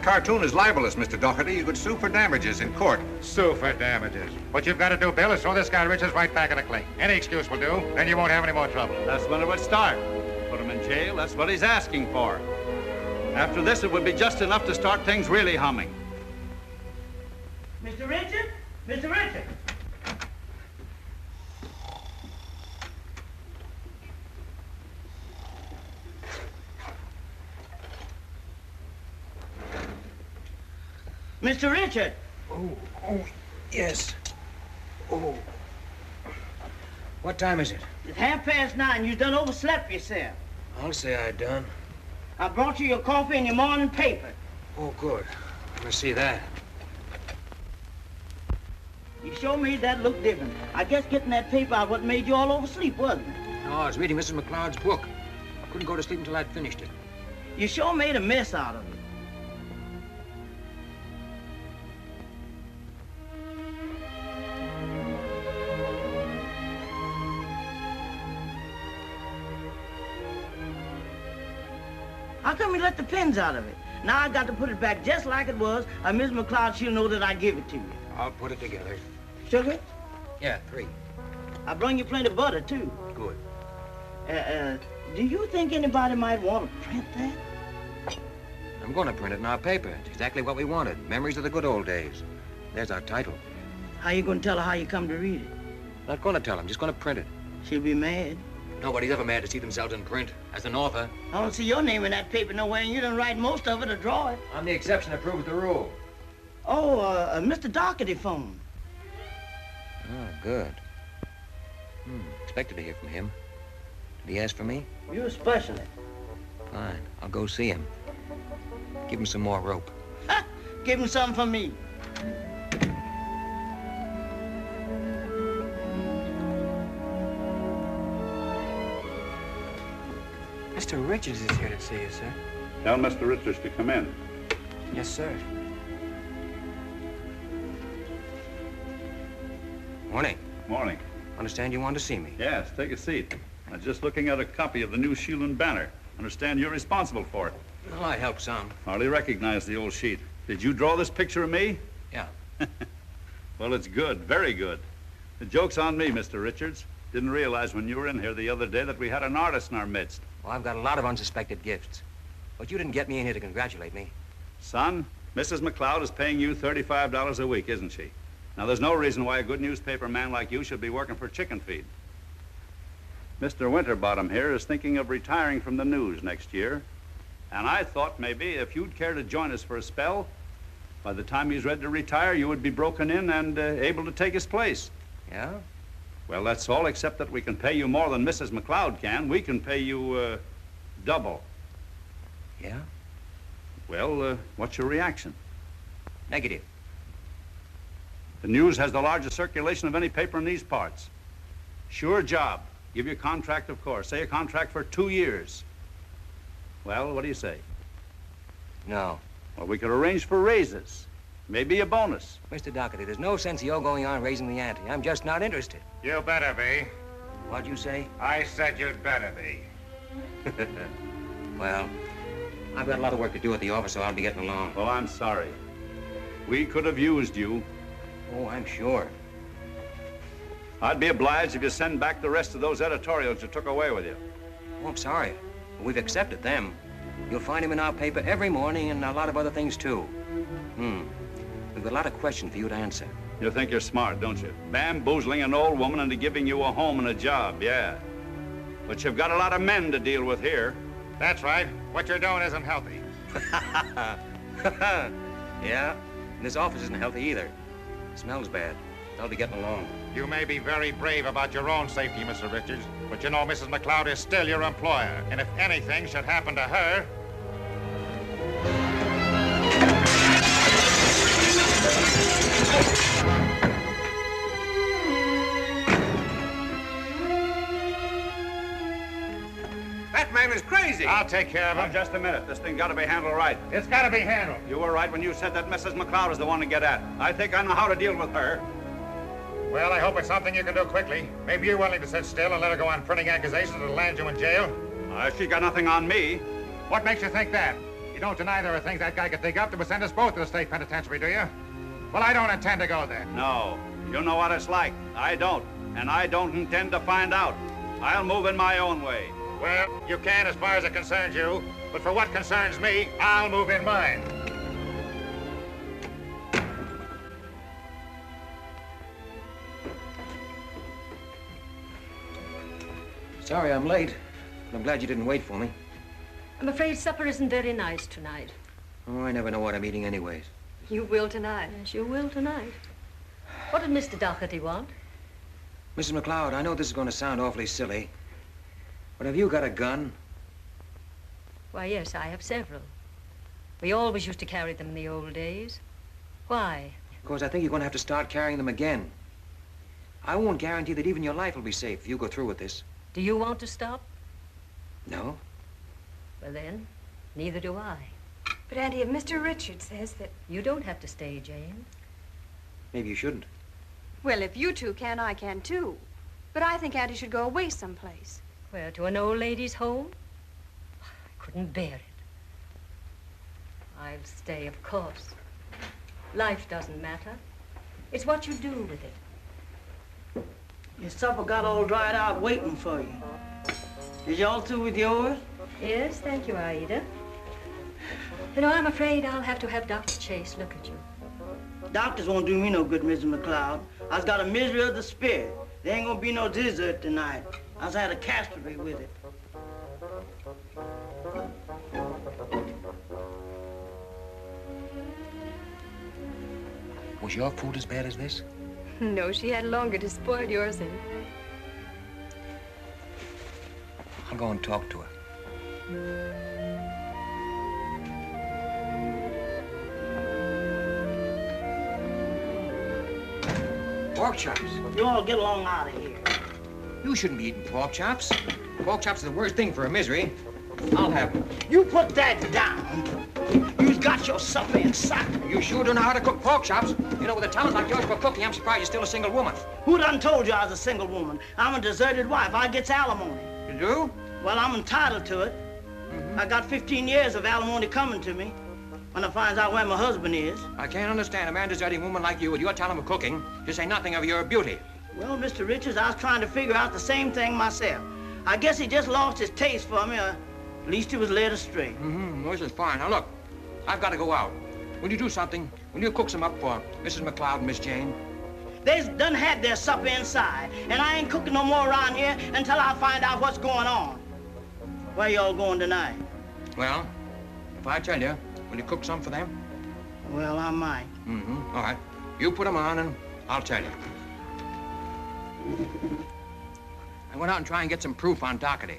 Cartoon is libelous, Mr. Doherty. You could sue for damages in court. Sue for damages. What you've got to do, Bill, is throw this guy Richards right back in the clink. Any excuse will do. Then you won't have any more trouble. That's when it would start. Put him in jail, that's what he's asking for. After this, it would be just enough to start things really humming. Mr. Richard? Mr. Richard! Mr. Richard! Oh, yes. Oh. What time is it? It's 9:30. You done overslept yourself. I'll say I done. I brought you your coffee and your morning paper. Oh, good. Let me see that. You sure made that look different. I guess getting that paper out what made you all oversleep, wasn't it? No, I was reading Mrs. McLeod's book. I couldn't go to sleep until I'd finished it. You sure made a mess out of it. How come you let the pins out of it? Now I got to put it back just like it was, or Miss McLeod, she'll know that I give it to you. I'll put it together. Sugar? Yeah, 3. I brung you plenty of butter, too. Good. Do you think anybody might want to print that? I'm going to print it in our paper. It's exactly what we wanted. Memories of the good old days. There's our title. How you going to tell her how you come to read it? Not going to tell him, just going to print it. She'll be mad. Nobody's ever mad to see themselves in print. As an author. I don't see your name in that paper nowhere, and you done write most of it or draw it. I'm the exception that proves the rule. Oh, Mr. Doherty phoned. Oh, good. Expected to hear from him. Did he ask for me? You especially. Fine. I'll go see him. Give him some more rope. Ha! Give him some for me. Mr. Richards is here to see you, sir. Tell Mr. Richards to come in. Yes, sir. Morning. Morning. Understand you wanted to see me. Yes, take a seat. I'm just looking at a copy of the new Shield and Banner. Understand you're responsible for it. Well, I helped some. Hardly recognize the old sheet. Did you draw this picture of me? Yeah. Well, it's good, very good. The joke's on me, Mr. Richards. Didn't realize when you were in here the other day that we had an artist in our midst. Well, I've got a lot of unsuspected gifts. But you didn't get me in here to congratulate me. Son, Mrs. McLeod is paying you $35 a week, isn't she? Now, there's no reason why a good newspaper man like you should be working for chicken feed. Mr. Winterbottom here is thinking of retiring from the news next year. And I thought maybe if you'd care to join us for a spell, by the time he's ready to retire, you would be broken in and able to take his place. Yeah? Well, that's all, except that we can pay you more than Mrs. McLeod can. We can pay you double. Yeah? Well, what's your reaction? Negative. The News has the largest circulation of any paper in these parts. Sure job. Give you a contract, of course. Say a contract for 2 years. Well, what do you say? No. Well, we could arrange for raises. Maybe a bonus. Mr. Doherty, there's no sense of your going on raising the ante. I'm just not interested. You better be. What'd you say? I said you'd better be. Well, I've got a lot of work to do at the office, so I'll be getting along. Oh, I'm sorry. We could have used you. Oh, I'm sure. I'd be obliged if you send back the rest of those editorials you took away with you. Oh, I'm sorry. We've accepted them. You'll find them in our paper every morning and a lot of other things, too. We've got a lot of questions for you to answer. You think you're smart, don't you? Bamboozling an old woman into giving you a home and a job, yeah. But you've got a lot of men to deal with here. That's right. What you're doing isn't healthy. Yeah? And this office isn't healthy either. It smells bad. I'll be getting along. You may be very brave about your own safety, Mr. Richards, but you know Mrs. McLeod is still your employer. And if anything should happen to her... That man is crazy. I'll take care of him. Now, just a minute. This thing got to be handled right. It's got to be handled. You were right when you said that Mrs. McLeod is the one to get at. I think I know how to deal with her. Well, I hope it's something you can do quickly. Maybe you're willing to sit still and let her go on printing accusations that'll land you in jail. She's got nothing on me. What makes you think that? You don't deny there are things that guy could dig up that would send us both to the state penitentiary, do you? Well, I don't intend to go there. No. You know what it's like. I don't. And I don't intend to find out. I'll move in my own way. Well, you can as far as it concerns you, but for what concerns me, I'll move in mine. Sorry I'm late, but I'm glad you didn't wait for me. I'm afraid supper isn't very nice tonight. Oh, I never know what I'm eating anyways. You will tonight. Yes, you will tonight. What did Mr. Doherty want? Mrs. McLeod, I know this is going to sound awfully silly, but have you got a gun? Why, yes, I have several. We always used to carry them in the old days. Why? Because I think you're going to have to start carrying them again. I won't guarantee that even your life will be safe if you go through with this. Do you want to stop? No? Well, then, neither do I. But, Auntie, if Mr. Richards says that... You don't have to stay, Jane. Maybe you shouldn't. Well, if you two can, I can too. But I think Auntie should go away someplace. Where, to an old lady's home? I couldn't bear it. I'll stay, of course. Life doesn't matter. It's what you do with it. Your supper got all dried out waiting for you. Is y'all through with yours? Yes, thank you, Aida. You know, I'm afraid I'll have to have Dr. Chase look at you. Doctors won't do me no good, Mrs. McLeod. I've got a misery of the spirit. There ain't gonna be no dessert tonight. I've had a castaway with it. Was your food as bad as this? No, she had longer to spoil yours in. I'll go and talk to her. Pork chops. You all get along out of here. You shouldn't be eating pork chops. Pork chops are the worst thing for a misery. I'll have them. You put that down. You've got your supper inside. You sure do know how to cook pork chops. You know, with a talent like yours for cooking, I'm surprised you're still a single woman. Who done told you I was a single woman? I'm a deserted wife. I gets alimony. You do? Well, I'm entitled to it. I got 15 years of alimony coming to me when I finds out where my husband is. I can't understand a man deserting woman like you with your talent of cooking to say nothing of your beauty. Well, Mr. Richards, I was trying to figure out the same thing myself. I guess he just lost his taste for me, or at least he was led astray. This is fine. Now, look, I've got to go out. Will you do something? Will you cook some up for Mrs. McLeod and Miss Jane? They done had their supper inside, and I ain't cooking no more around here until I find out what's going on. Where y'all going tonight? Well, if I tell you, will you cook some for them? Well, I might. All right. You put them on, and I'll tell you. I went out and tried and get some proof on Doherty.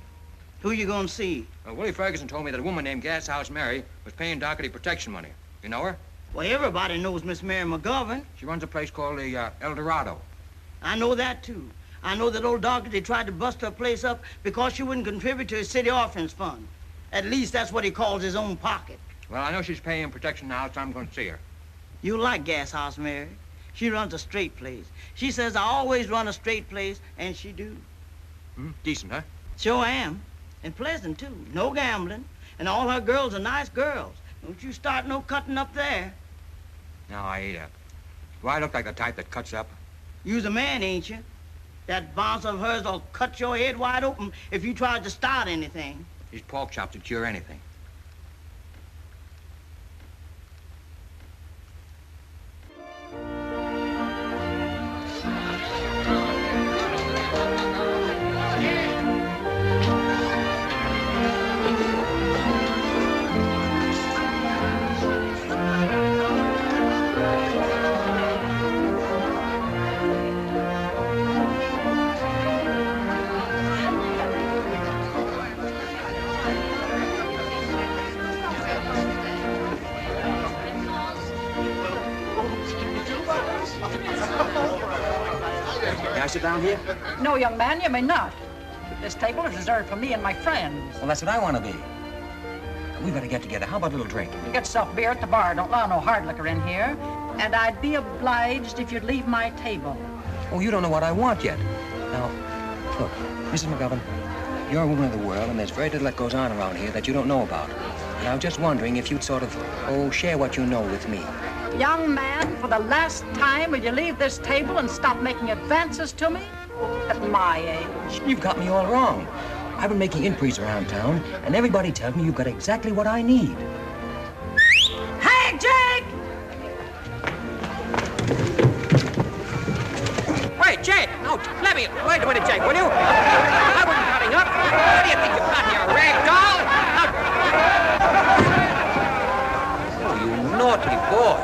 Who you gonna see? Willie Ferguson told me that a woman named Gas House Mary was paying Doherty protection money. You know her? Well, everybody knows Miss Mary McGovern. She runs a place called the El Dorado. I know that, too. I know that old Doherty tried to bust her place up because she wouldn't contribute to his city orphans fund. At least that's what he calls his own pocket. Well, I know she's paying protection now, so I'm going to see her. You like Gas House Mary. She runs a straight place. She says I always run a straight place, and she do. Decent, huh? Sure am. And pleasant, too. No gambling. And all her girls are nice girls. Don't you start no cutting up there. No, Aida. Do I look like the type that cuts up? You's a man, ain't you? That bouncer of hers will cut your head wide open if you tried to start anything. These pork chops would cure anything. May I sit down here? No, young man, you may not. This table is reserved for me and my friends. Well, that's what I want to be. We better get together. How about a little drink? You get yourself beer at the bar. Don't allow no hard liquor in here. And I'd be obliged if you'd leave my table. Oh, you don't know what I want yet. Now, look, Mrs. McGovern, you're a woman of the world, and there's very little that goes on around here that you don't know about. And I was just wondering if you'd sort of, share what you know with me. Young man, for the last time, will you leave this table and stop making advances to me? At my age. You've got me all wrong. I've been making inquiries around town, and everybody tells me you've got exactly what I need. Hey, Jake! Wait, Jake! No, let me. Wait a minute, Jake, will you? I wouldn't cut standing up? What do you think you've got here, a rag doll? Oh, you naughty boy.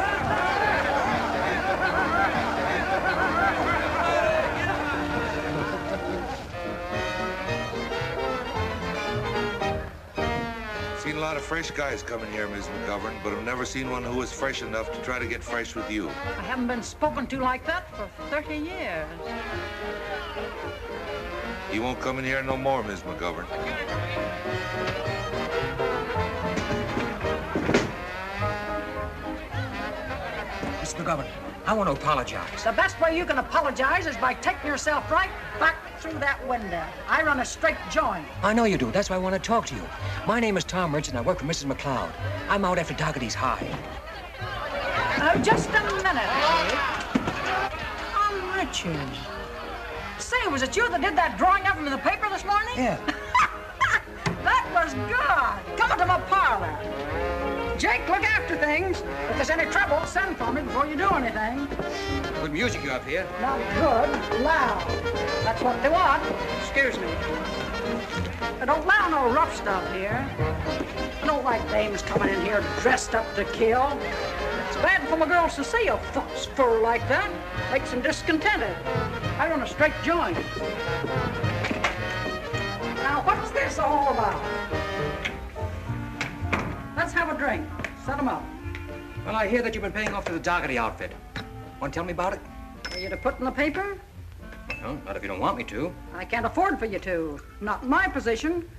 Seen a lot of fresh guys coming here, Miss McGovern, but I've never seen one who was fresh enough to try to get fresh with you. I haven't been spoken to like that for 30 years. You won't come in here no more, Miss McGovern. Miss McGovern, I want to apologize. The best way you can apologize is by taking yourself right back through that window. I run a straight joint. I know you do. That's why I want to talk to you. My name is Tom Rich, and I work for Mrs. McLeod. I'm out after Dougherty's hide. Just a minute, Harry. Tom Richards. Say, was it you that did that drawing of him in the paper this morning? Yeah. That was good. Come into my parlor. Jake, look after things. If there's any trouble, send for me before you do anything. Good music you have here. Not good, loud. That's what they want. Excuse me. I don't allow no rough stuff here. I don't like dames coming in here dressed up to kill. It's bad for my girls to see a fox fur like that. Makes them discontented. I run a straight joint. Now, what's this all about? Let's have a drink. Set 'em up. Well, I hear that you've been paying off to the Dougherty outfit. Want to tell me about it? Are you to put in the paper? No, not if you don't want me to. I can't afford for you to. Not in my position.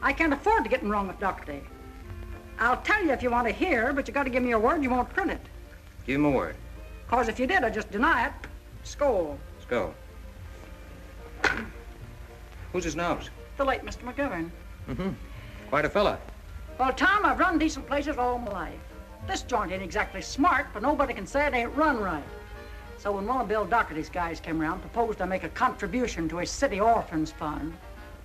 I can't afford to get in wrong with Dougherty. I'll tell you if you want to hear, but you got to give me your word you won't print it. Give him a word. 'Cause if you did, I'd just deny it. Skull. Let's go. Who's his nose? The late Mr. McGovern. Mm-hmm. Quite a fella. Well, Tom, I've run decent places all my life. This joint ain't exactly smart, but nobody can say it ain't run right. So when one of Bill Dougherty's guys came around, proposed I make a contribution to his city orphans fund,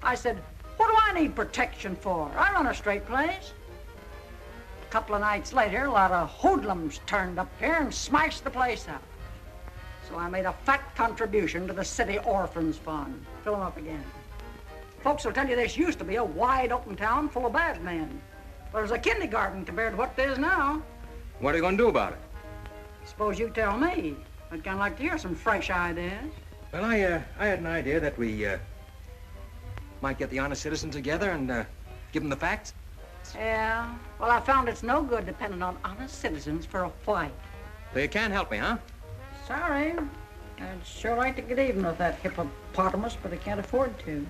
I said, what do I need protection for? I run a straight place. A couple of nights later, a lot of hoodlums turned up here and smashed the place up. So I made a fat contribution to the city orphans fund. Fill them up again. Folks will tell you this used to be a wide open town full of bad men. But it was a kindergarten compared to what it is now. What are you going to do about it? Suppose you tell me. I'd kind of like to hear some fresh ideas. Well, I had an idea that we might get the honest citizens together and give them the facts. Yeah, well, I found it's no good depending on honest citizens for a fight. So you can't help me, huh? Sorry. I'd sure like to get even with that hippopotamus, but I can't afford to.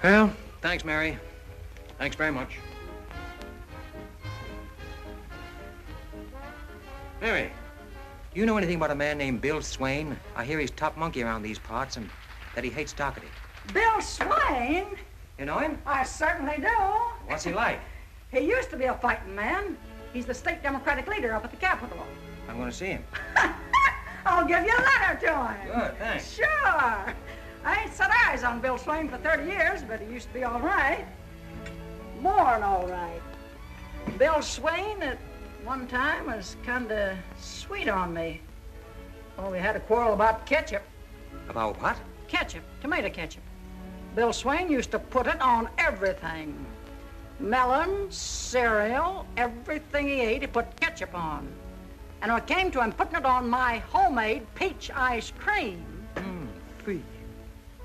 Well, thanks, Mary. Thanks very much. Mary, do you know anything about a man named Bill Swain? I hear he's top monkey around these parts and that he hates Dougherty. Bill Swain? You know him? I certainly do. What's he like? He used to be a fighting man. He's the state Democratic leader up at the Capitol. I'm going to see him. I'll give you a letter to him. Good, thanks. Sure. I ain't set eyes on Bill Swain for 30 years, but he used to be all right. More than all right. Bill Swain at one time was kind of sweet on me. Well, we had a quarrel about ketchup. About what? Ketchup, tomato ketchup. Bill Swain used to put it on everything. Melon, cereal, everything he ate, he put ketchup on. And when it came to him putting it on my homemade peach ice cream. Peach.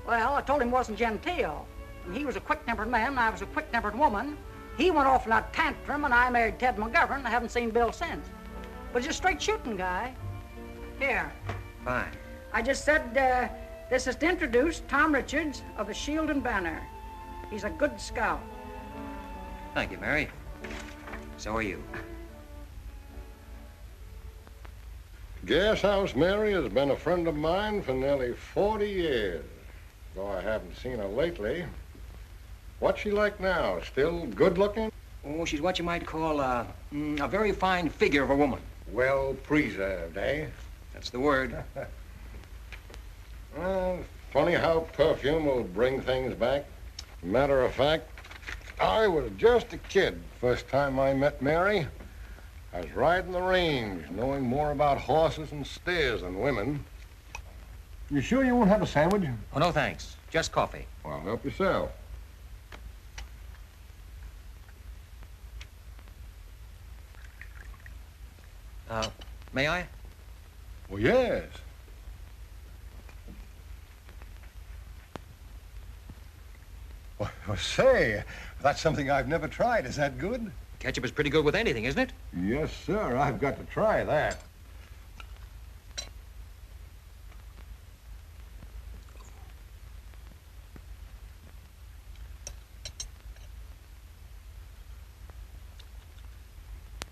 Well, I told him it wasn't genteel. He was a quick-tempered man, and I was a quick-tempered woman. He went off in a tantrum, and I married Ted McGovern. I haven't seen Bill since. But he's a straight-shooting guy. Here. Fine. I just said, this is to introduce Tom Richards of the Shield and Banner. He's a good scout. Thank you, Mary. So are you. Gas House Mary has been a friend of mine for nearly 40 years. Though I haven't seen her lately. What's she like now? Still good-looking? Oh, she's what you might call a very fine figure of a woman. Well preserved, eh? That's the word. Well, funny how perfume will bring things back. Matter of fact, I was just a kid first time I met Mary. I was riding the range, knowing more about horses and steers than women. You sure you won't have a sandwich? Oh, no, thanks. Just coffee. Well, help yourself. May I? Well, yes. Well, say, that's something I've never tried. Is that good? Ketchup is pretty good with anything, isn't it? Yes, sir. I've got to try that.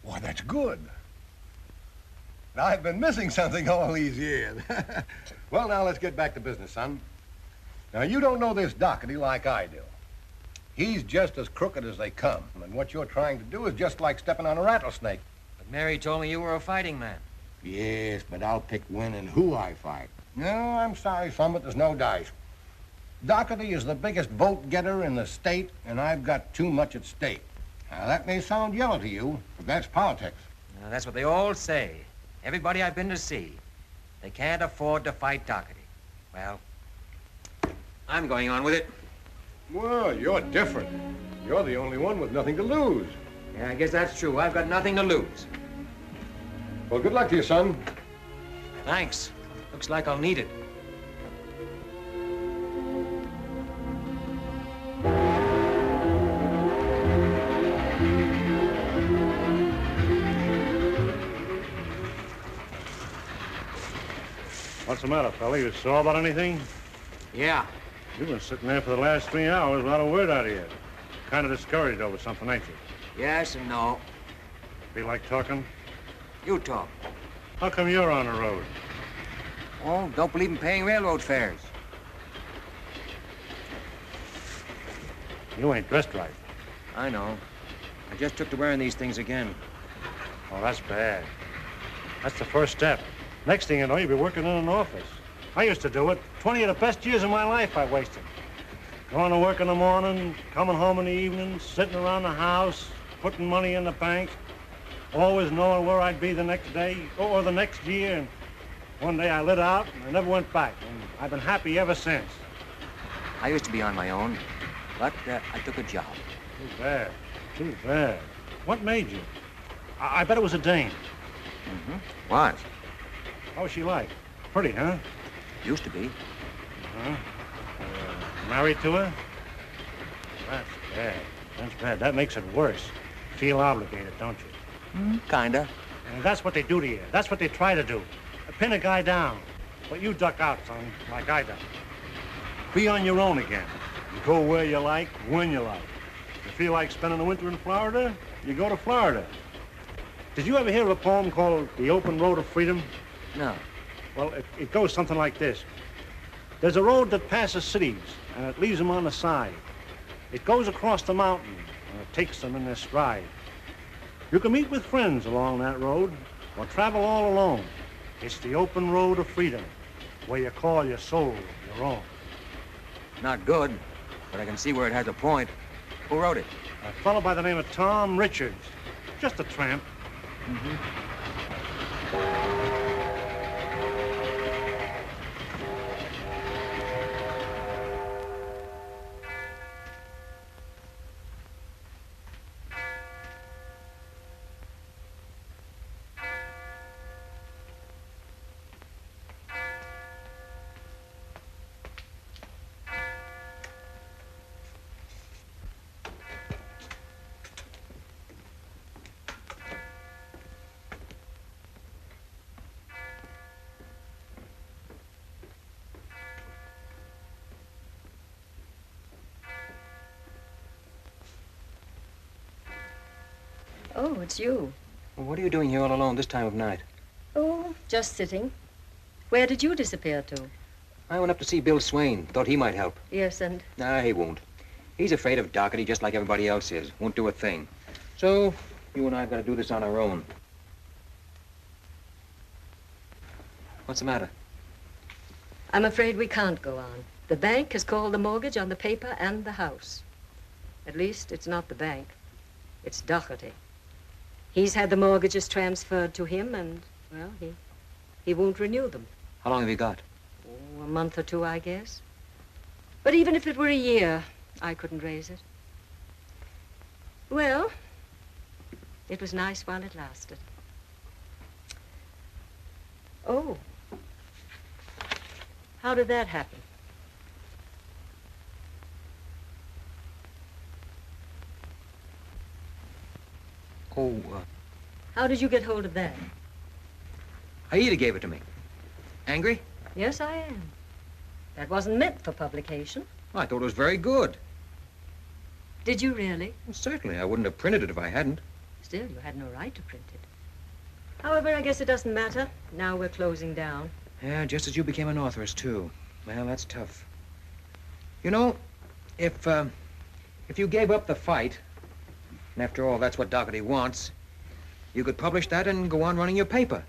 Why, that's good. I've been missing something all these years. Well, now let's get back to business, son. Now, you don't know this Doherty like I do. He's just as crooked as they come, and what you're trying to do is just like stepping on a rattlesnake. But Mary told me you were a fighting man. Yes, but I'll pick when and who I fight. No, I'm sorry, son, but there's no dice. Doherty is the biggest vote-getter in the state, and I've got too much at stake. Now, that may sound yellow to you, but that's politics. Now, that's what they all say. Everybody I've been to see. They can't afford to fight Doherty. Well, I'm going on with it. Well, you're different. You're the only one with nothing to lose. Yeah, I guess that's true. I've got nothing to lose. Well, good luck to you, son. Thanks. Looks like I'll need it. What's the matter, fella? You saw about anything? Yeah. You've been sitting there for the last 3 hours without a word out of you. Kind of discouraged over something, ain't you? Yes and no. Feel like talking? You talk. How come you're on the road? Oh, don't believe in paying railroad fares. You ain't dressed right. I know. I just took to wearing these things again. Oh, that's bad. That's the first step. Next thing you know, you'll be working in an office. I used to do it. 20 of the best years of my life I wasted. Going to work in the morning, coming home in the evening, sitting around the house, putting money in the bank, always knowing where I'd be the next day or the next year. And one day I lit out and I never went back. And I've been happy ever since. I used to be on my own, but I took a job. Too bad. Too bad. What made you? I bet it was a dame. Mm-hmm. Was. How was she like? Pretty, huh? Used to be. Huh? Married to her? That's bad. That's bad. That makes it worse. Feel obligated, don't you? Kinda. And that's what they do to you. That's what they try to do. Pin a guy down. But you duck out, son, like I done. Be on your own again. You go where you like, when you like. You feel like spending the winter in Florida, you go to Florida. Did you ever hear of a poem called The Open Road of Freedom? No. Well, it goes something like this. There's a road that passes cities, and it leaves them on the side. It goes across the mountain, and it takes them in their stride. You can meet with friends along that road, or travel all alone. It's the open road of freedom, where you call your soul your own. Not good, but I can see where it has a point. Who wrote it? A fellow by the name of Tom Richards. Just a tramp. Oh, it's you. Well, what are you doing here all alone this time of night? Oh, just sitting. Where did you disappear to? I went up to see Bill Swain. Thought he might help. Yes, and... Nah, he won't. He's afraid of Doherty just like everybody else is. Won't do a thing. So, you and I have got to do this on our own. What's the matter? I'm afraid we can't go on. The bank has called the mortgage on the paper and the house. At least, it's not the bank. It's Doherty. He's had the mortgages transferred to him, and, well, he won't renew them. How long have you got? Oh, a month or two, I guess. But even if it were a year, I couldn't raise it. Well, it was nice while it lasted. Oh. How did that happen? Oh, How did you get hold of that? Aida gave it to me. Angry? Yes, I am. That wasn't meant for publication. I thought it was very good. Did you really? Well, certainly. I wouldn't have printed it if I hadn't. Still, you had no right to print it. However, I guess it doesn't matter. Now we're closing down. Yeah, just as you became an authoress, too. Well, that's tough. You know, if you gave up the fight, and after all, that's what Dougherty wants, you could publish that and go on running your paper.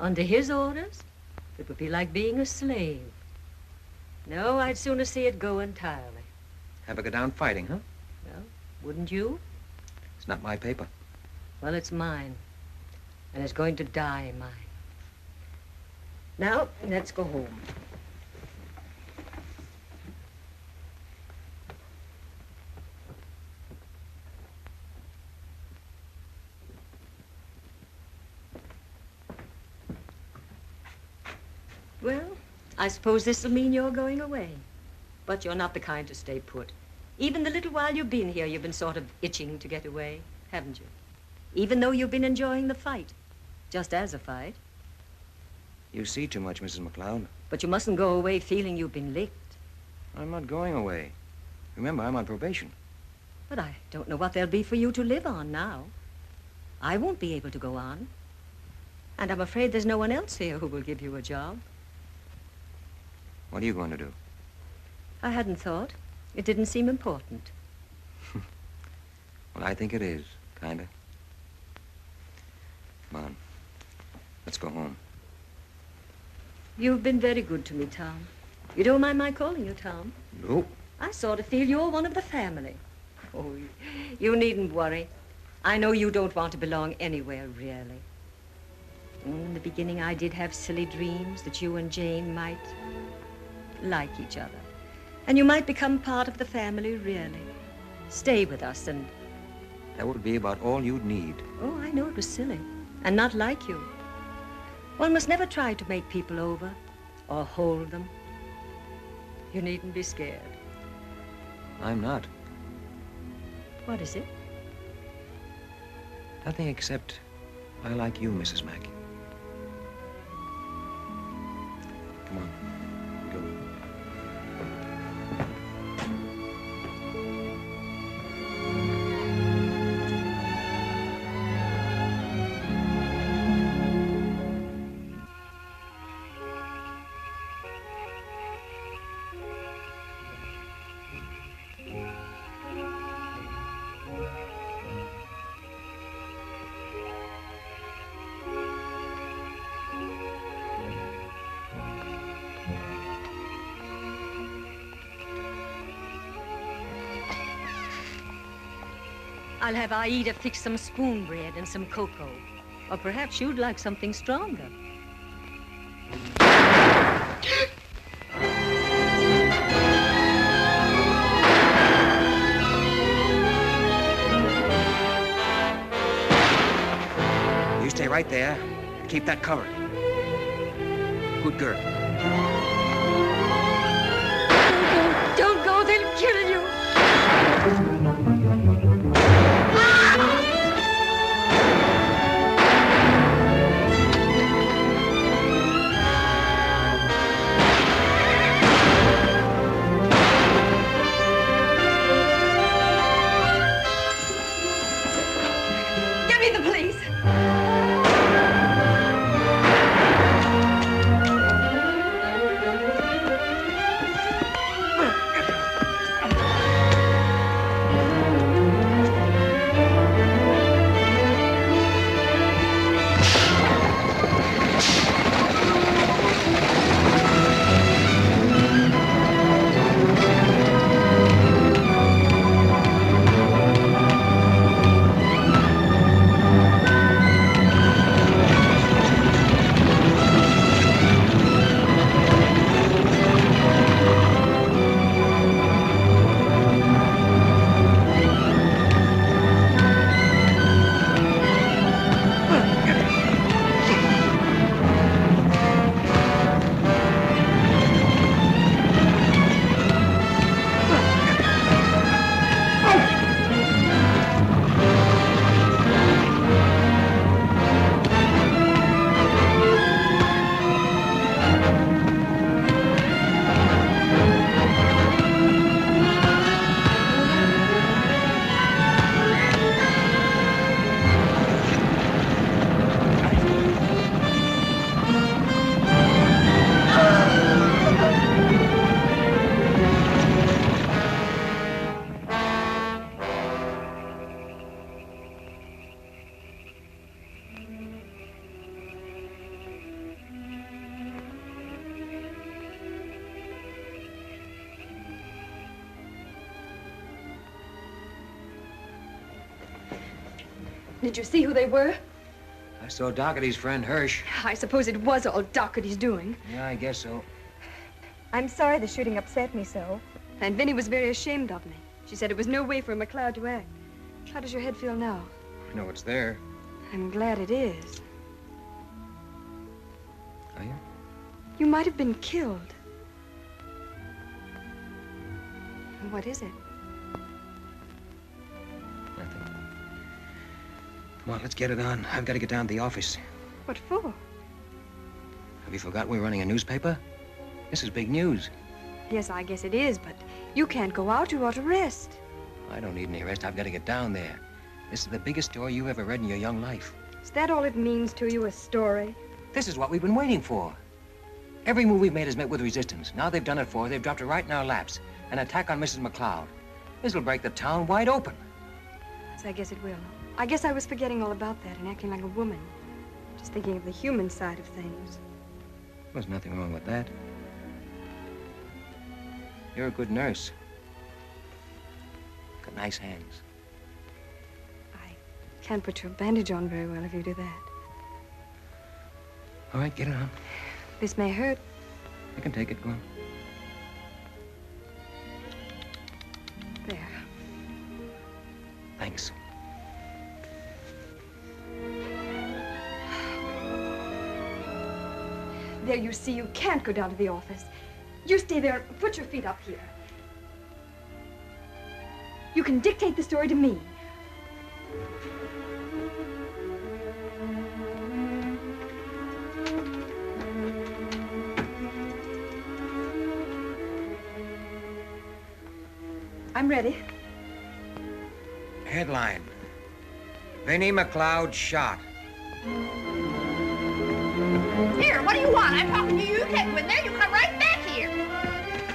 Under his orders? It would be like being a slave. No, I'd sooner see it go entirely. Have her go down fighting, huh? Well, wouldn't you? It's not my paper. Well, it's mine. And it's going to die mine. Now, let's go home. Well, I suppose this'll mean you're going away. But you're not the kind to stay put. Even the little while you've been here, you've been sort of itching to get away, haven't you? Even though you've been enjoying the fight. Just as a fight. You see too much, Mrs. McLeod. But you mustn't go away feeling you've been licked. I'm not going away. Remember, I'm on probation. But I don't know what there'll be for you to live on now. I won't be able to go on. And I'm afraid there's no one else here who will give you a job. What are you going to do? I hadn't thought. It didn't seem important. Well, I think it is, kinda. Come on. Let's go home. You've been very good to me, Tom. You don't mind my calling you Tom? Nope. I sort of feel you're one of the family. Oh, you needn't worry. I know you don't want to belong anywhere, really. In the beginning, I did have silly dreams that you and Jane might like each other. And you might become part of the family, really. Stay with us and... That would be about all you'd need. Oh, I know it was silly. And not like you. One must never try to make people over or hold them. You needn't be scared. I'm not. What is it? Nothing except I like you, Mrs. Mack. Come on. Go. I'll have Aida fix some spoon bread and some cocoa. Or perhaps you'd like something stronger. You stay right there and keep that covered. Good girl. Don't go, they'll kill you. Give me the police. Did you see who they were? I saw Doherty's friend, Hirsch. I suppose it was all Doherty's doing. Yeah, I guess so. I'm sorry the shooting upset me so. And Vinnie was very ashamed of me. She said it was no way for McLeod to act. How does your head feel now? I know it's there. I'm glad it is. Are you? You might have been killed. What is it? Nothing. Come on, let's get it on. I've got to get down to the office. What for? Have you forgotten we're running a newspaper? This is big news. Yes, I guess it is, but you can't go out. You ought to rest. I don't need any rest. I've got to get down there. This is the biggest story you've ever read in your young life. Is that all it means to you, a story? This is what we've been waiting for. Every move we've made has met with resistance. Now they've done it for us. They've dropped it right in our laps. An attack on Mrs. McLeod. This'll break the town wide open. So I guess it will. I guess I was forgetting all about that and acting like a woman. Just thinking of the human side of things. There's nothing wrong with that. You're a good nurse. Got nice hands. Can't put your bandage on very well if you do that. All right, get it on. This may hurt. I can take it. Go on. There. Thanks. There, you see, you can't go down to the office. You stay there and put your feet up here. You can dictate the story to me. I'm ready. Headline. Vinnie McLeod shot. Here, what do you want? I'm talking to you. You can't go in there. You come right back here.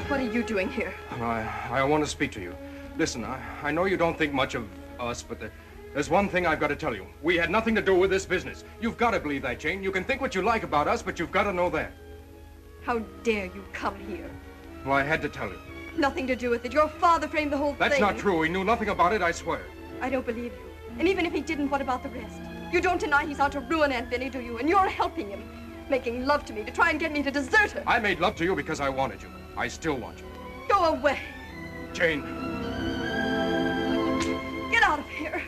What are you doing here? I want to speak to you. Listen, I know you don't think much of us, but there's one thing I've got to tell you. We had nothing to do with this business. You've got to believe that, Jane. You can think what you like about us, but you've got to know that. How dare you come here? Well, I had to tell you. Nothing to do with it. Your father framed the whole thing. That's not true. He knew nothing about it, I swear. I don't believe you. And even if he didn't, what about the rest? You don't deny he's out to ruin Aunt Vinnie, do you? And you're helping him, making love to me to try and get me to desert her. I made love to you because I wanted you. I still want you. Go away. Jane. Get out of here.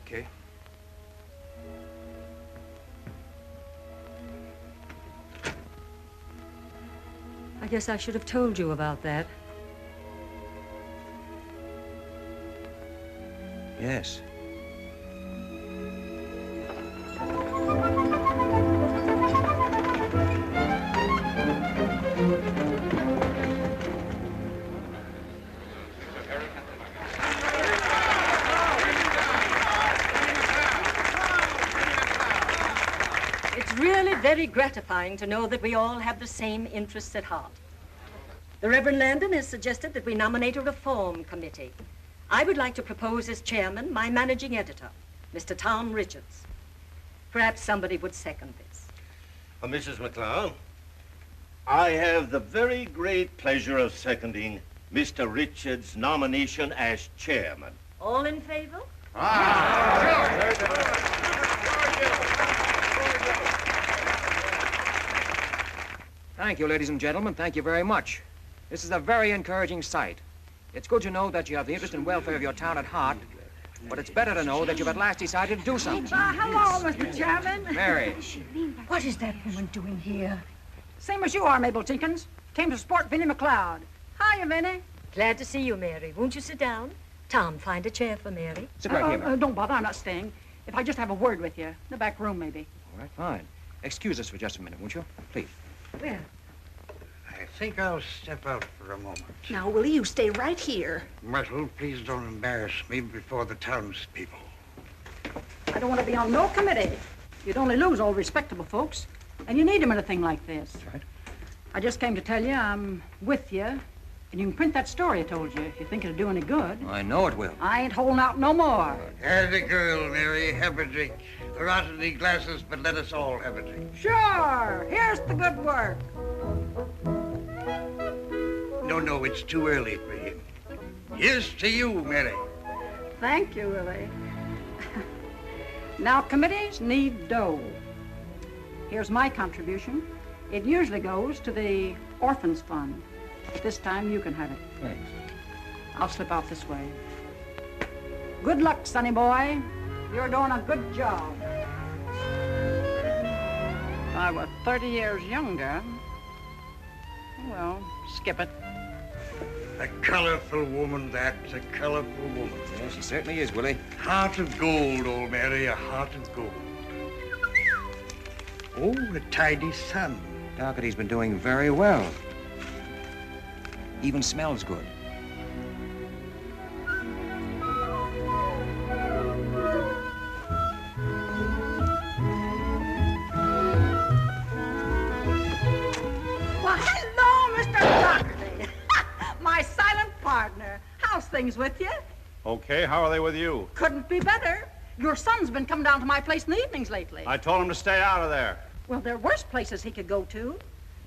Okay. I guess I should have told you about that. Yes. It's really very gratifying to know that we all have the same interests at heart. The Reverend Landon has suggested that we nominate a reform committee. I would like to propose as chairman my managing editor, Mr. Tom Richards. Perhaps somebody would second this. Mrs. McLeod, I have the very great pleasure of seconding Mr. Richards' nomination as chairman. All in favor? Thank you, ladies and gentlemen. Thank you very much. This is a very encouraging sight. It's good to know that you have the interest and welfare of your town at heart, but it's better to know that you've at last decided to do something. Hello, Mr. Chairman. Mary. What is that woman doing here? Same as you are, Mabel Tinkins. Came to support Vinnie McLeod. Hiya, Vinnie. Glad to see you, Mary. Won't you sit down? Tom, find a chair for Mary. Sit right here, Mary. Don't bother, I'm not staying. If I just have a word with you, in the back room, maybe. All right, fine. Excuse us for just a minute, won't you? Please. Well, I think I'll step out for a moment. Now, Willie, you stay right here. Myrtle, please don't embarrass me before the townspeople. I don't want to be on no committee. You'd only lose all respectable folks. And you need them in a thing like this. That's right. I just came to tell you I'm with you. And you can print that story I told you if you think it'll do any good. I know it will. I ain't holding out no more. As a girl, Mary, have a drink. There aren't any glasses, but let us all have a drink. Sure. Here's the good work. No, it's too early for him. Here's to you, Mary. Thank you, Willie. Now, committees need dough. Here's my contribution. It usually goes to the Orphans Fund. This time you can have it. Thanks. I'll slip out this way. Good luck, sonny boy. You're doing a good job. If I were 30 years younger, well, skip it. A colorful woman, that's a colorful woman. Yeah, she certainly is, Willie. Heart of gold, old Mary, a heart of gold. Oh, a tidy son. Dougherty's been doing very well. Even smells good. Well, hello, Mr. Dougherty. My silent partner. How's things with you? Okay, how are they with you? Couldn't be better. Your son's been coming down to my place in the evenings lately. I told him to stay out of there. Well, there are worse places he could go to.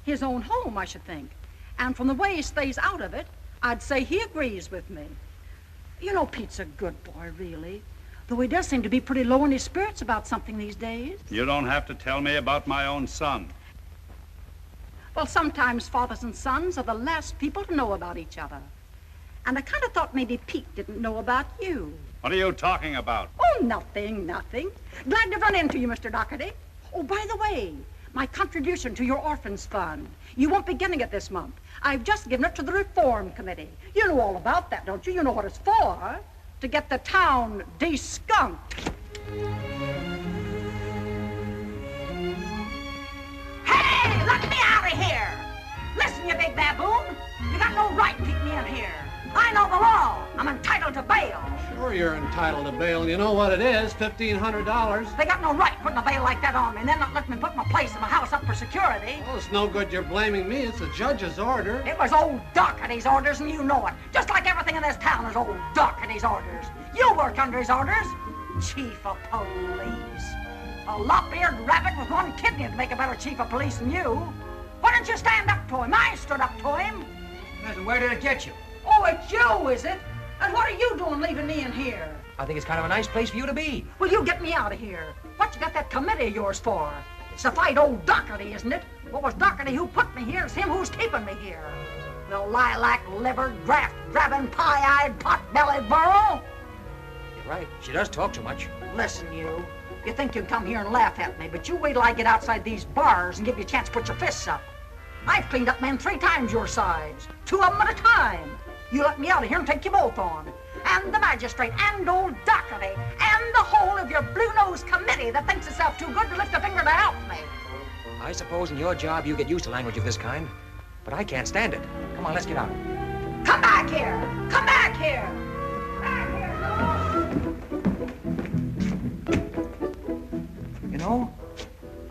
His own home, I should think. And from the way he stays out of it, I'd say he agrees with me. You know, Pete's a good boy, really. Though he does seem to be pretty low in his spirits about something these days. You don't have to tell me about my own son. Well, sometimes fathers and sons are the last people to know about each other. And I kind of thought maybe Pete didn't know about you. What are you talking about? Oh, nothing, nothing. Glad to run into you, Mr. Dougherty. Oh, by the way, my contribution to your orphans fund. You won't be getting it this month. I've just given it to the Reform Committee. You know all about that, don't you? You know what it's for. To get the town de-skunked. Hey, let me out of here! Listen, you big baboon. You got no right to keep me in here. I know the law. I'm entitled to bail. Sure you're entitled to bail. You know what it is, $1,500. They got no right putting a bail like that on me and then not letting me put my place in my house up for security. Well, it's no good you're blaming me. It's the judge's order. It was old Dougherty's orders, and you know it. Just like everything in this town is old Dougherty's orders. You work under his orders. Chief of Police. A lop-eared rabbit with one kidney to make a better chief of police than you. Why didn't you stand up to him? I stood up to him. Yes, and where did it get you? Oh, it's you, is it? And what are you doing leaving me in here? I think it's kind of a nice place for you to be. Well, you get me out of here. What you got that committee of yours for? It's to fight old Dougherty, isn't it? What was Dougherty who put me here? It's him who's keeping me here. The lilac-livered, graft-grabbing, pie-eyed, pot-bellied burro. You're right. She does talk too much. Listen, you. You think you can come here and laugh at me, but you wait till I get outside these bars and give you a chance to put your fists up. I've cleaned up men 3 times your size. 2 of them at a time. You let me out of here and take you both on. And the magistrate, and old Dougherty, and the whole of your blue-nosed committee that thinks itself too good to lift a finger to help me. I suppose in your job you get used to language of this kind, but I can't stand it. Come on, let's get out. Come back here! Come back here! You know,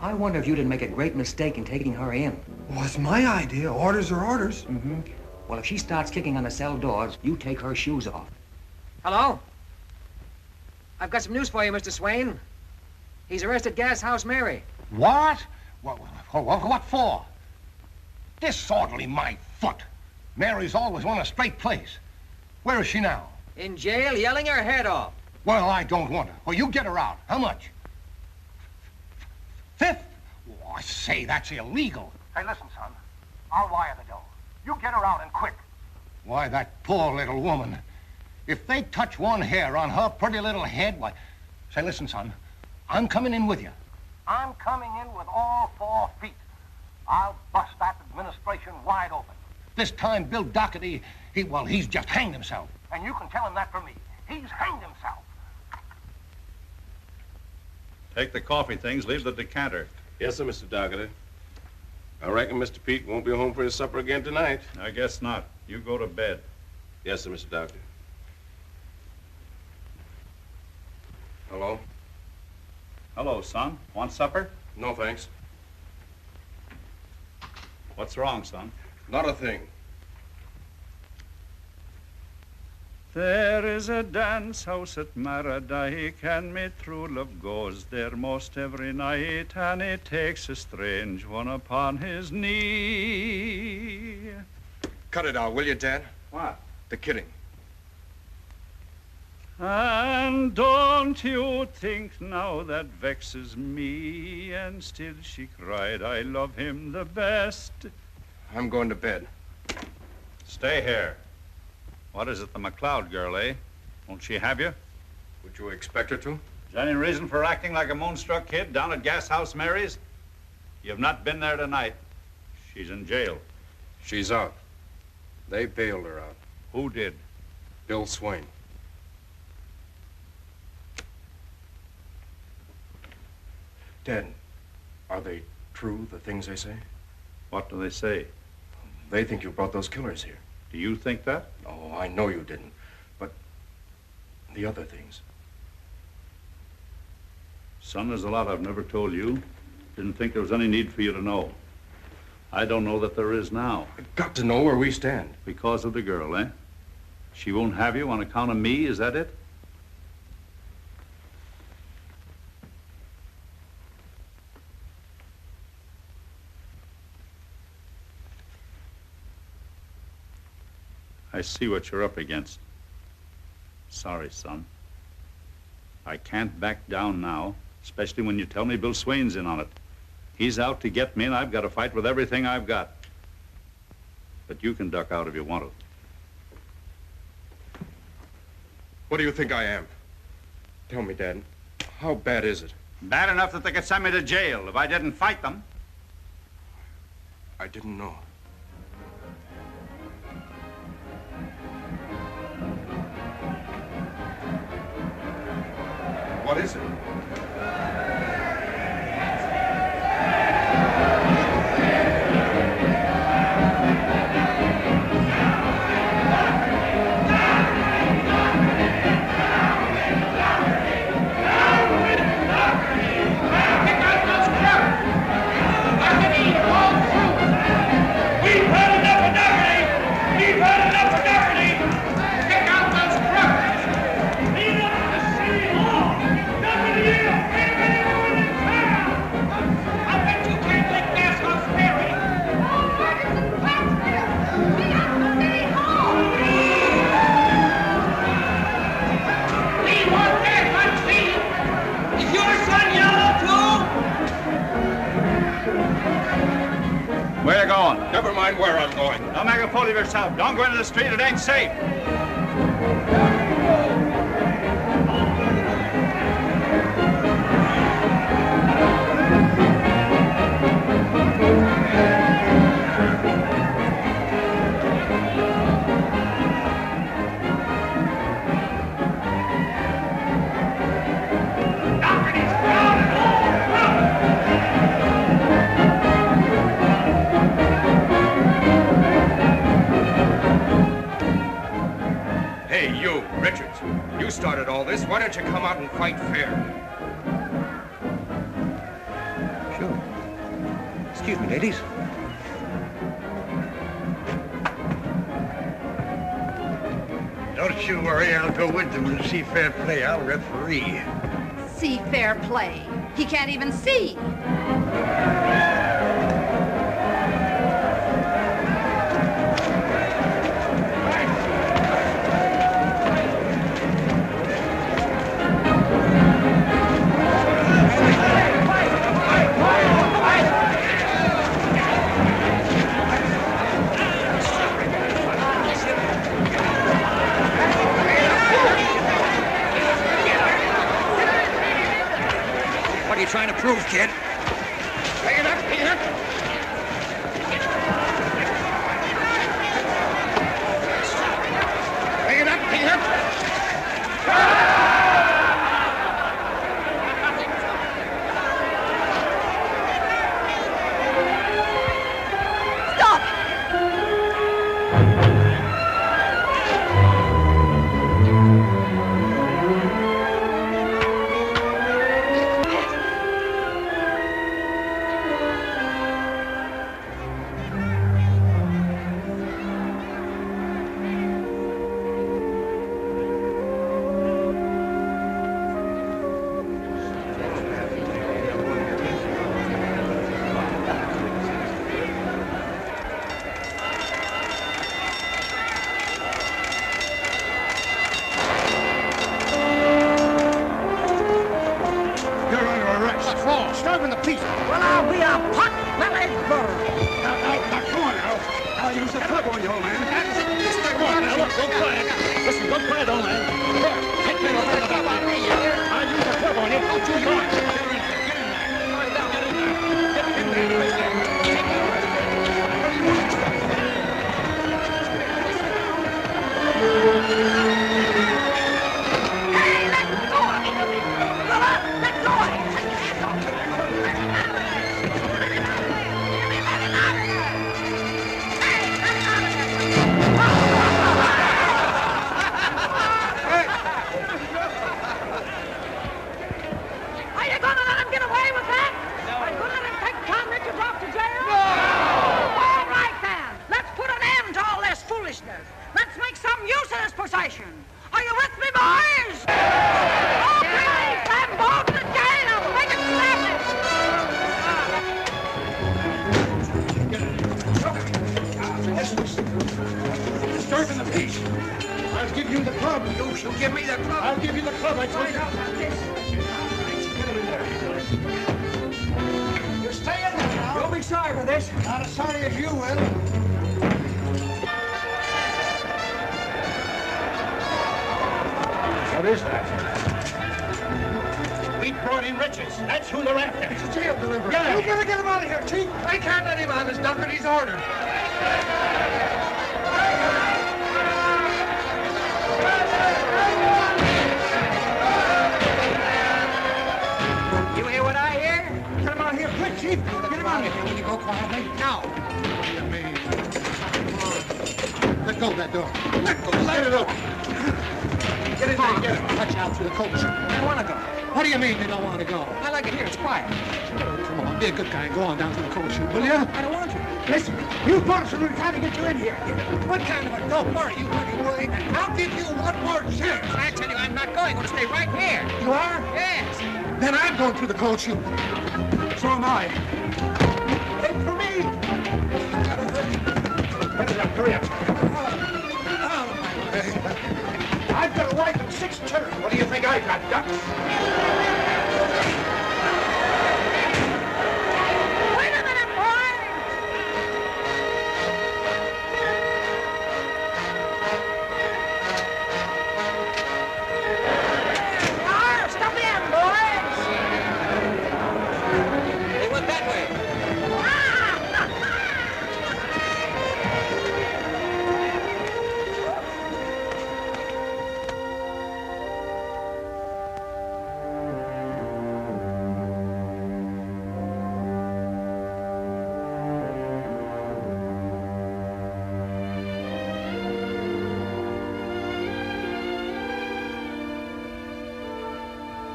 I wonder if you didn't make a great mistake in taking her in. Well, it's my idea. Orders are orders. Mm-hmm. Well, if she starts kicking on the cell doors, you take her shoes off. Hello? I've got some news for you, Mr. Swain. He's arrested Gas House Mary. What? What for? Disorderly my foot. Mary's always won a straight place. Where is she now? In jail, yelling her head off. Well, I don't want her. Well, you get her out. How much? 5th? Oh, I say, that's illegal. Hey, listen, son. I'll wire the dough. You get her out and quick. Why, that poor little woman. If they touch one hair on her pretty little head, why... Say, listen, son. I'm coming in with you. I'm coming in with all 4 feet. I'll bust that administration wide open. This time, Bill Dougherty, he's just hanged himself. And you can tell him that from me. He's hanged himself. Take the coffee things, leave the decanter. Yes, sir, Mr. Dougherty. I reckon Mr. Pete won't be home for his supper again tonight. I guess not. You go to bed. Yes, sir, Mr. Dougherty. Hello? Hello, son. Want supper? No, thanks. What's wrong, son? Not a thing. There is a dance house at Maradike, and me true love goes there most every night, and he takes a strange one upon his knee. Cut it out, will you, Dad? What? The kidding. And don't you think now that vexes me? And still she cried, I love him the best. I'm going to bed. Stay here. What is it, the McLeod girl, eh? Won't she have you? Would you expect her to? Is there any reason for acting like a moonstruck kid down at Gas House Mary's? You've not been there tonight. She's in jail. She's out. They bailed her out. Who did? Bill Swain. Dad, are they true, the things they say? What do they say? They think you brought those killers here. Do you think that? Oh, I know you didn't. But the other things. Son, there's a lot I've never told you. Didn't think there was any need for you to know. I don't know that there is now. I've got to know where we stand. Because of the girl, eh? She won't have you on account of me, is that it? I see what you're up against. Sorry, son. I can't back down now, especially when you tell me Bill Swain's in on it. He's out to get me, and I've got to fight with everything I've got. But you can duck out if you want to. What do you think I am? Tell me, Dad, how bad is it? Bad enough that they could send me to jail if I didn't fight them. I didn't know. What is it? Where you going? Never mind where I'm going. Don't make a fool of yourself. Don't go into the street. It ain't safe. Hey, you, Richards. You started all this. Why don't you come out and fight fair? Sure. Excuse me, ladies. Don't you worry, I'll go with them and see fair play. I'll referee. See fair play. He can't even see. What are you trying to prove, kid? Bring it up, bring it up. Bring it up, bring it up. Pete. Well, I'll be a pot-bellied bird. Now, come on now. I'll use the club on you, old man. Come on now, look, go quiet. Listen, go quiet, old man. Here, take me over the club on me. I'll use the club on you. Don't you go on. Get in there. Hey, let go of me. Let go of me. Take your hands off me. Let him out of there. Let him out of there. Let him out of there. Hey, let him out of there. Are you going to let him get away with that? Are you going to let him take Tom Richards off to jail? No! All right, then. Let's put an end to all this foolishness. Let's make some use of this possession. Are you with me, boys? Okay, send both to jail. Make it snappy. Disturbing the peace. I'll give you the club. You shall give me the club. I'll give you the club. I told you. Get him in there. You stay in there now. You'll be sorry for this. Not as sorry as you will. What is that? We brought in Richards. That's who they're after. It's a jail delivery. Yeah. You gotta get him out of here, Chief. I can't let him out. His deputy's ordered. You hear what I hear? Get him out of here, quick, Chief. Get him out of here. Will you go quietly? No. Let go of that door. Let it up. Get in there, get him. Watch out through the coach. I don't want to go. What do you mean you don't want to go? I like it here. It's quiet. Come on, be a good guy and go on down to the coach, will you? I don't want to. Listen, you folks are trying to get you in here. What kind of a dope are you, Buddy Boy? I'll give you one more chance. I tell you, I'm not going. I'm going to stay right here. You are? Yes. Then I'm going through the cold chute. So am I. Wait for me. Hurry up, hurry up. I've got a wife and 6 children. What do you think I got, ducks? Wait a minute, boy. Stop in, boys. They went that way.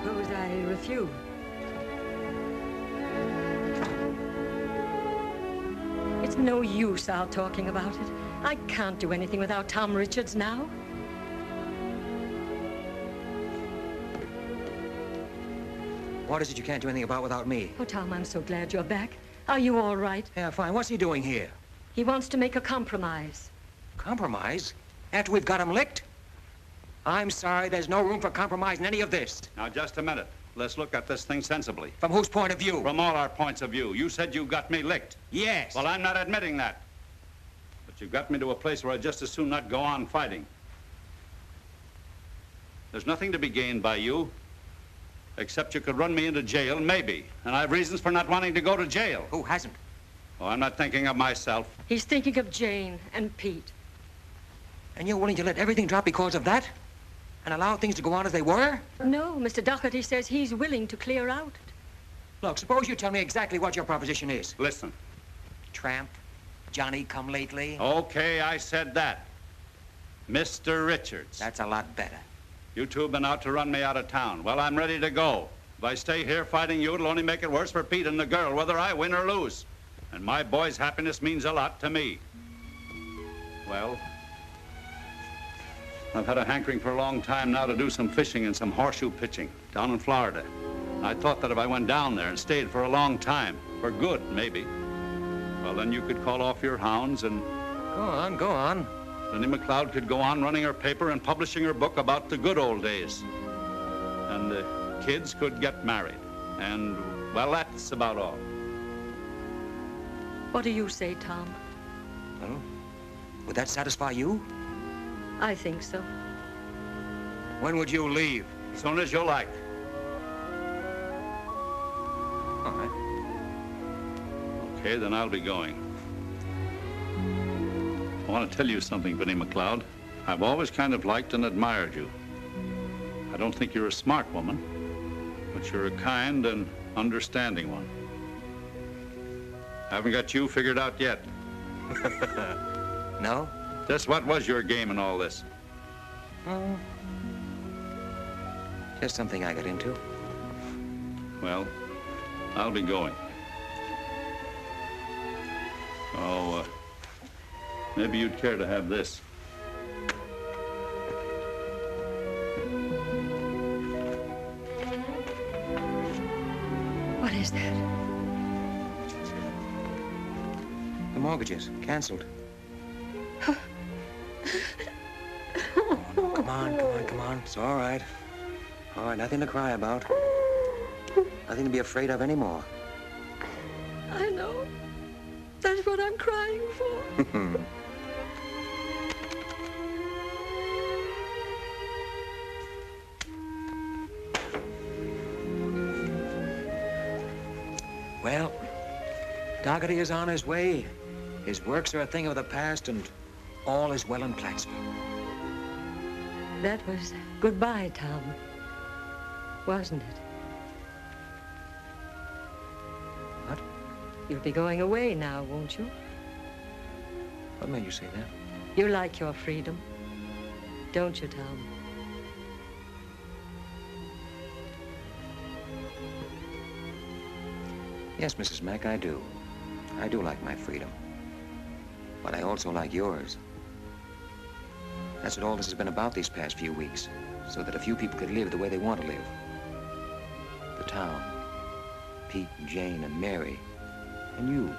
Suppose I refuse. It's no use our talking about it. I can't do anything without Tom Richards now. What is it you can't do anything about without me? Oh, Tom, I'm so glad you're back. Are you all right? Yeah, fine. What's he doing here? He wants to make a compromise. Compromise? After we've got him licked? I'm sorry, there's no room for compromise in any of this. Now, just a minute. Let's look at this thing sensibly. From whose point of view? From all our points of view. You said you got me licked. Yes. Well, I'm not admitting that. But you got me to a place where I'd just as soon not go on fighting. There's nothing to be gained by you, except you could run me into jail, maybe. And I have reasons for not wanting to go to jail. Who hasn't? Oh, I'm not thinking of myself. He's thinking of Jane and Pete. And you're willing to let everything drop because of that? And allow things to go on as they were? No, Mr. Doherty says he's willing to clear out. Look, suppose you tell me exactly what your proposition is. Listen. Tramp, Johnny come lately. Okay, I said that. Mr. Richards. That's a lot better. You two have been out to run me out of town. Well, I'm ready to go. If I stay here fighting you, it'll only make it worse for Pete and the girl, whether I win or lose. And my boy's happiness means a lot to me. Well, I've had a hankering for a long time now to do some fishing and some horseshoe pitching down in Florida. I thought that if I went down there and stayed for a long time, for good, maybe, well, then you could call off your hounds and... Go on, go on. Lindy McLeod could go on running her paper and publishing her book about the good old days. And the kids could get married. And, well, that's about all. What do you say, Tom? Well, would that satisfy you? I think so. When would you leave? As soon as you like. All right. Okay, then I'll be going. I want to tell you something, Vinnie McLeod. I've always kind of liked and admired you. I don't think you're a smart woman, but you're a kind and understanding one. Haven't got you figured out yet. No? Just what was your game in all this? Oh. Just something I got into. Well, I'll be going. Oh, maybe you'd care to have this. What is that? The mortgages, canceled. Come on. It's all right. All right, nothing to cry about. Nothing to be afraid of anymore. I know. That's what I'm crying for. Well, Dougherty is on his way. His works are a thing of the past, and all is well in Plattsville. That was goodbye, Tom. Wasn't it? What? You'll be going away now, won't you? What made you say that? You like your freedom, don't you, Tom? Yes, Mrs. Mack, I do. I do like my freedom. But I also like yours. That's what all this has been about these past few weeks, so that a few people could live the way they want to live. The town, Pete and Jane and Mary, and you.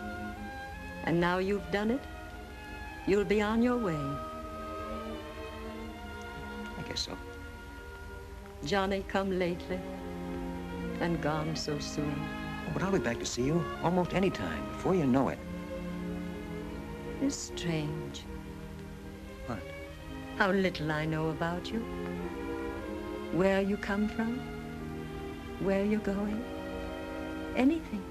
And now you've done it, you'll be on your way. I guess so. Johnny come lately and gone so soon. Oh, but I'll be back to see you almost any time, before you know it. It's strange. What? How little I know about you. Where you come from. Where you're going. Anything.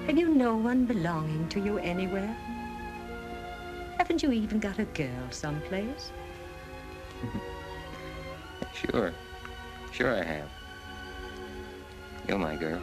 Have you no one belonging to you anywhere? Haven't you even got a girl someplace? Sure. Sure I have. You're my girl.